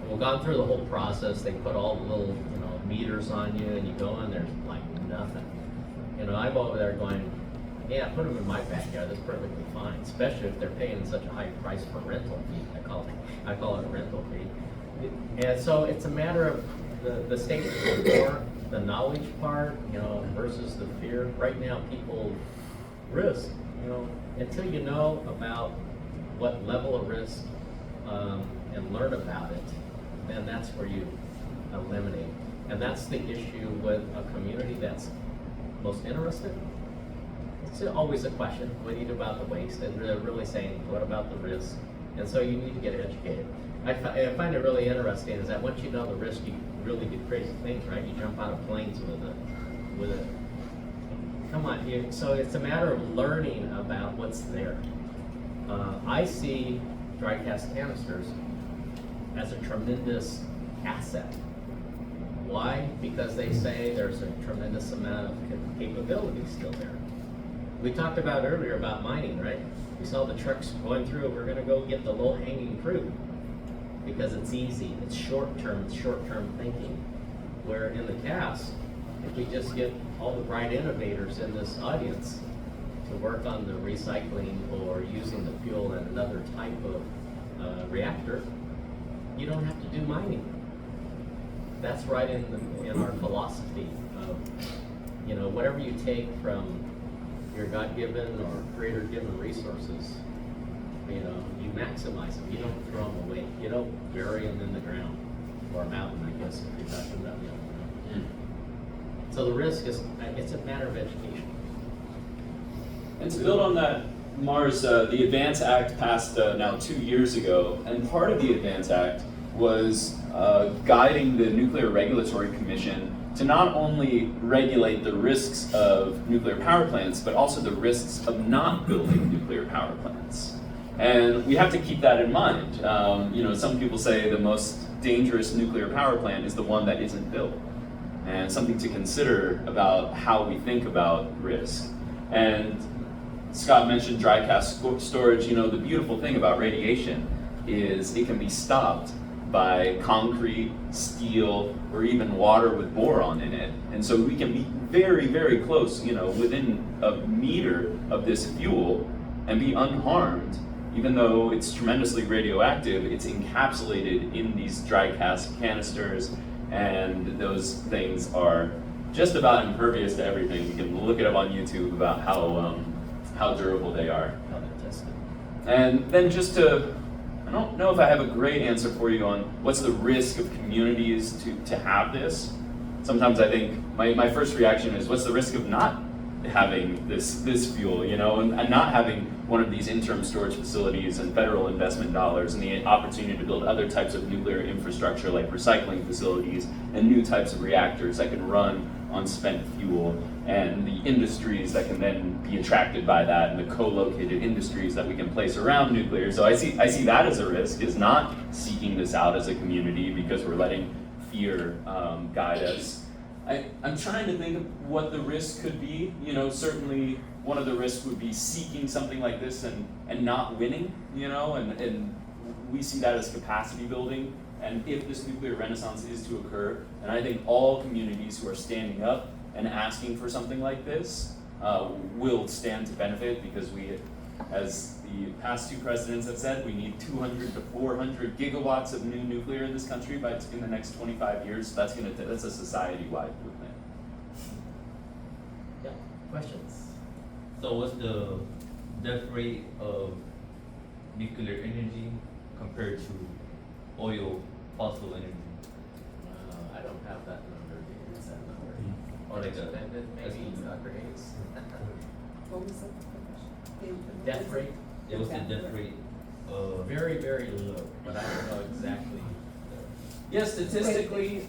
And we've gone through the whole process. They put all the little, you know, meters on you, and you go in, there's like nothing. You know, I'm over there going, yeah, put them in my backyard. That's perfectly fine, especially if they're paying such a high price for rental fee. I call it a rental fee. And so it's a matter of the state more the knowledge part, you know, versus the fear. Right now, people risk, you know, until you know about what level of risk and learn about it, then that's where you eliminate. And that's the issue with a community that's most interested. It's always a question, what do you do about the waste? And they're really saying, what about the risk? And so you need to get educated. I find it really interesting is that once you know the risk, you really do crazy things, right? You jump out of planes with it. Come on, so it's a matter of learning about what's there. I see dry cast canisters as a tremendous asset. Why? Because they say there's a tremendous amount of capability still there. We talked about earlier about mining, right? We saw the trucks going through, we're gonna go get the low-hanging fruit because it's easy, it's short-term thinking. Where in the cast, if we just get all the bright innovators in this audience to work on the recycling or using the fuel in another type of reactor, you don't have to do mining. That's right in our philosophy of, you know, whatever you take from your God-given or creator-given resources, you know, you maximize them. You don't throw them away. You don't bury them in the ground or a mountain, I guess, if you're talking about the other one. So the risk is, it's a matter of education. And to build on that, Mars, the ADVANCE Act passed now 2 years ago, and part of the ADVANCE Act was guiding the Nuclear Regulatory Commission to not only regulate the risks of nuclear power plants, but also the risks of not building nuclear power plants. And we have to keep that in mind. You know, some people say the most dangerous nuclear power plant is the one that isn't built, and something to consider about how we think about risk. And Scott mentioned dry cask storage. You know, the beautiful thing about radiation is it can be stopped by concrete, steel, or even water with boron in it. And so we can be very, very close, you know, within a meter of this fuel and be unharmed. Even though it's tremendously radioactive, it's encapsulated in these dry cask canisters, and those things are just about impervious to everything. You can look it up on YouTube about how durable they are. And then just to, I don't know if I have a great answer for you on what's the risk of communities to have this. Sometimes I think my first reaction is, what's the risk of not having this fuel, you know, and not having one of these interim storage facilities and federal investment dollars and the opportunity to build other types of nuclear infrastructure like recycling facilities and new types of reactors that can run on spent fuel, and the industries that can then be attracted by that, and the co-located industries that we can place around nuclear. So I see that as a risk, is not seeking this out as a community because we're letting fear guide us. I'm trying to think of what the risk could be. You know, certainly one of the risks would be seeking something like this and not winning, you know, and we see that as capacity building. And if this nuclear renaissance is to occur, and I think all communities who are standing up and asking for something like this will stand to benefit, because we, as the past two presidents have said, we need 200 to 400 gigawatts of new nuclear in this country in the next 25 years. So that's a society-wide movement. Yeah, questions? So what's the death rate of nuclear energy compared to oil, fossil energy? I don't have that number. Is that number? Or like Maybe Dr. Hayes. What was the question? Death rate? Yeah, what's the death rate of? Very, very low, but I don't know exactly. Yeah, statistically,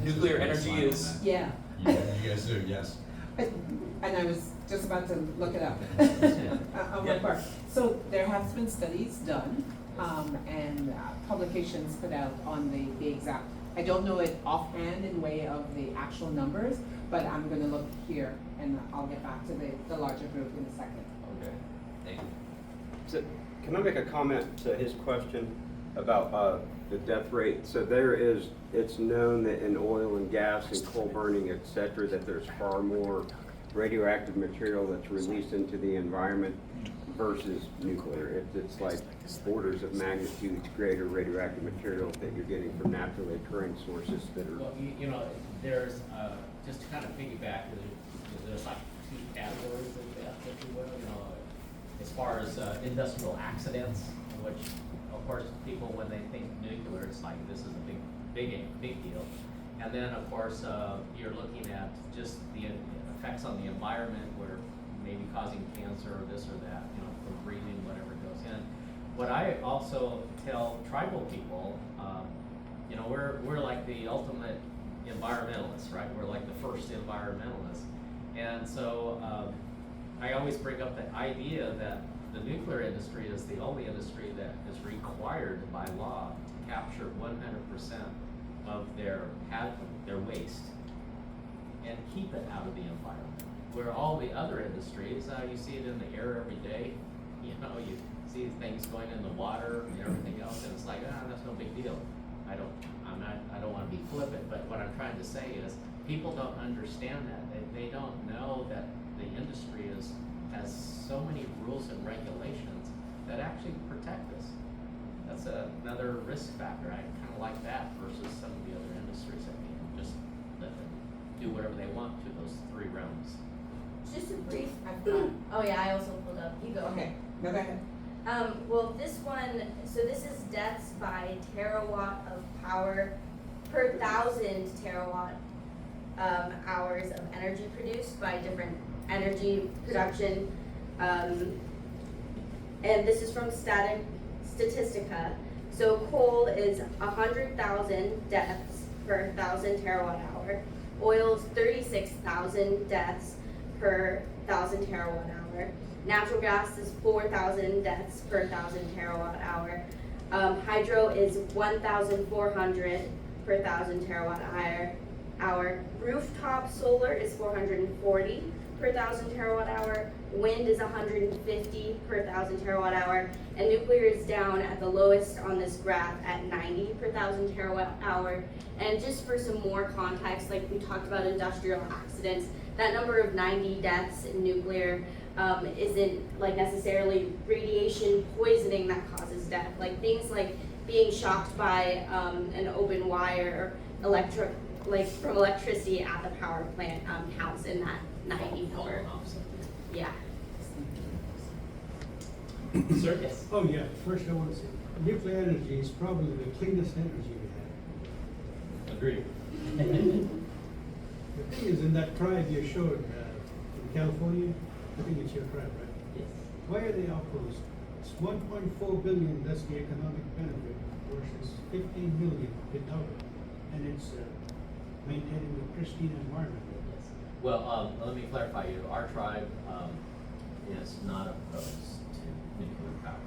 nuclear energy is. Yeah. You guys do, yes. And I was just about to look it up on my Yeah. part. So there has been studies done and publications put out on the exact, I don't know it offhand in way of the actual numbers, but I'm gonna look here and I'll get back to the larger group in a second. Okay, thank you. So, can I make a comment to his question about the death rate? So it's known that in oil and gas and coal burning, et cetera, that there's far more radioactive material that's released into the environment versus nuclear. It's like orders of magnitude greater radioactive material that you're getting from naturally occurring sources that are. Well, you know, there's, just to kind of piggyback, there's like two categories of death, if you will, you know, as far as industrial accidents, which, of course, people, when they think nuclear, it's like, this is a big deal. And then, of course, you're looking at just the effects on the environment, where maybe causing cancer or this or that, you know, from breathing, whatever goes in. What I also tell tribal people, you know, we're like the ultimate environmentalists, right? We're like the first environmentalists. And so I always bring up the idea that the nuclear industry is the only industry that is required by law to capture 100% of their waste and keep it out of the environment. Where all the other industries, you see it in the air every day, you know, you see things going in the water and everything else, and it's like, that's no big deal. I don't want to be flippant, but what I'm trying to say is people don't understand that. They don't know that the industry has so many rules and regulations that actually protect us. That's another risk factor. I kind of like that versus some of the other industries that can just let them do whatever they want to those three realms. Just a brief. I've got- Oh yeah, I also pulled up. You go. Okay, no, go ahead. Well, this one, so this is deaths by terawatt of power per 1,000 terawatt hours of energy produced by different energy production. And this is from Statistica. So coal is 100,000 deaths per 1,000 terawatt hour. Oil's 36,000 deaths per 1,000 terawatt hour. Natural gas is 4,000 deaths per 1,000 terawatt hour. Hydro is 1,400 per 1,000 terawatt hour. Rooftop solar is 440 per 1,000 terawatt hour. Wind is 150 per 1,000 terawatt hour. And nuclear is down at the lowest on this graph at 90 per 1,000 terawatt hour. And just for some more context, like we talked about industrial accidents, that number of 90 deaths in nuclear isn't like necessarily radiation poisoning that causes death. Like things like being shocked by an open wire or from electricity at the power plant counts in that 90 number. Yeah. Sir? Yes. Oh, yeah, first I want to say, nuclear energy is probably the cleanest energy we have. Agreed. The thing is, in that tribe you showed in California, I think it's your tribe, right? Yes. Why are they opposed? It's 1.4 billion, that's the economic benefit, versus 15 million without it. And it's maintaining the pristine environment. Yes. Well, let me clarify you. Our tribe is not opposed to nuclear power.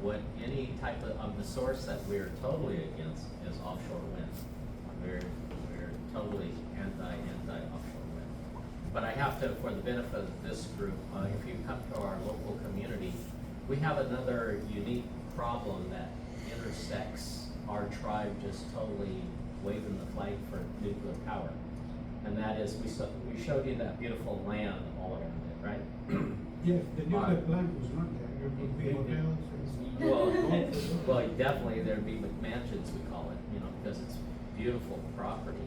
What any type of the source that we're totally against is offshore wind. We're totally anti-offshore wind. But I have to, for the benefit of this group, if you come to our local community, we have another unique problem that intersects our tribe just totally waving the flag for nuclear power. And that is, we showed you that beautiful land all around it, right? Yeah, the nuclear plant was not there, there would be hotels and. Well, definitely there'd be McMansions, we call it, because it's beautiful property,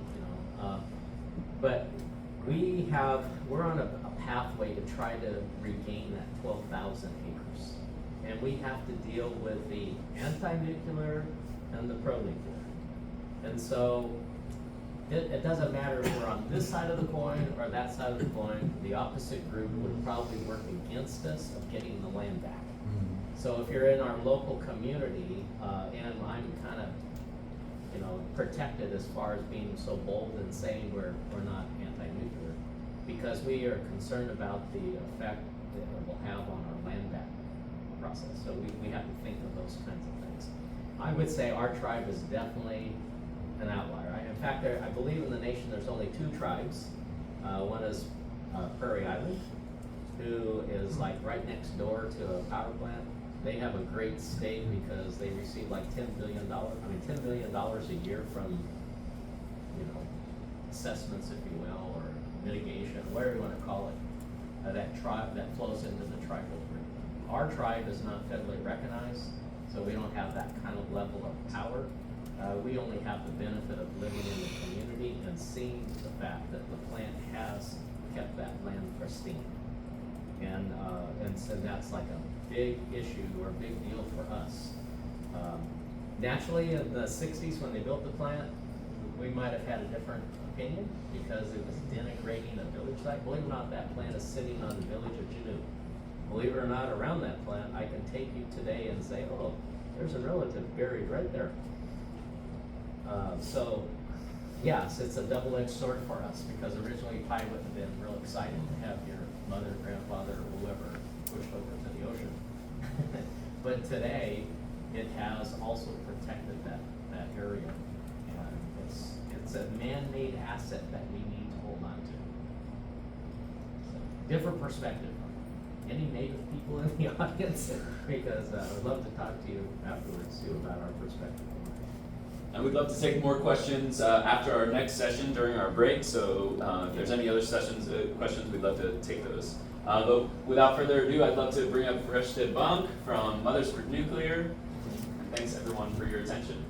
But we're on a pathway to try to regain that 12,000 acres. And we have to deal with the anti-nuclear and the pro-nuclear. And so it doesn't matter if we're on this side of the coin or that side of the coin, the opposite group would probably work against us of getting the land back. So if you're in our local community, and I'm kind of, protected as far as being so bold and saying we're not anti-nuclear, because we are concerned about the effect that it will have on our land back process. So we have to think of those kinds of things. I would say our tribe is definitely an outlier. In fact, I believe in the nation there's only 2 tribes. One is Prairie Island, who is like right next door to a power plant. They have a great state because they receive like $10 billion a year from, assessments, if you will, or mitigation, whatever you want to call it. That tribe that flows into the tribal group. Our tribe is not federally recognized, so we don't have that kind of level of power. We only have the benefit of living in the community and seeing the fact that the plant has kept that land pristine. And so that's like a big issue or a big deal for us. Naturally, in the 60s when they built the plant, we might have had a different opinion because it was denigrating a village site. Believe it or not, that plant is sitting on the village of Juneau. Believe it or not, around that plant, I can take you today and say, oh, there's a relative buried right there. So, yes, it's a double-edged sword for us because originally you probably wouldn't have been real excited to have your mother, grandfather, or whoever pushed over to the ocean. But today, it has also protected that area. And it's a man-made asset that we need to hold on to. So, different perspective. Any Native people in the audience? Because I'd love to talk to you afterwards too about our perspective. And we'd love to take more questions after our next session during our break. So if there's any other questions, we'd love to take those. But without further ado, I'd love to bring up Reshted Bank from Mothers for Nuclear. And thanks everyone for your attention.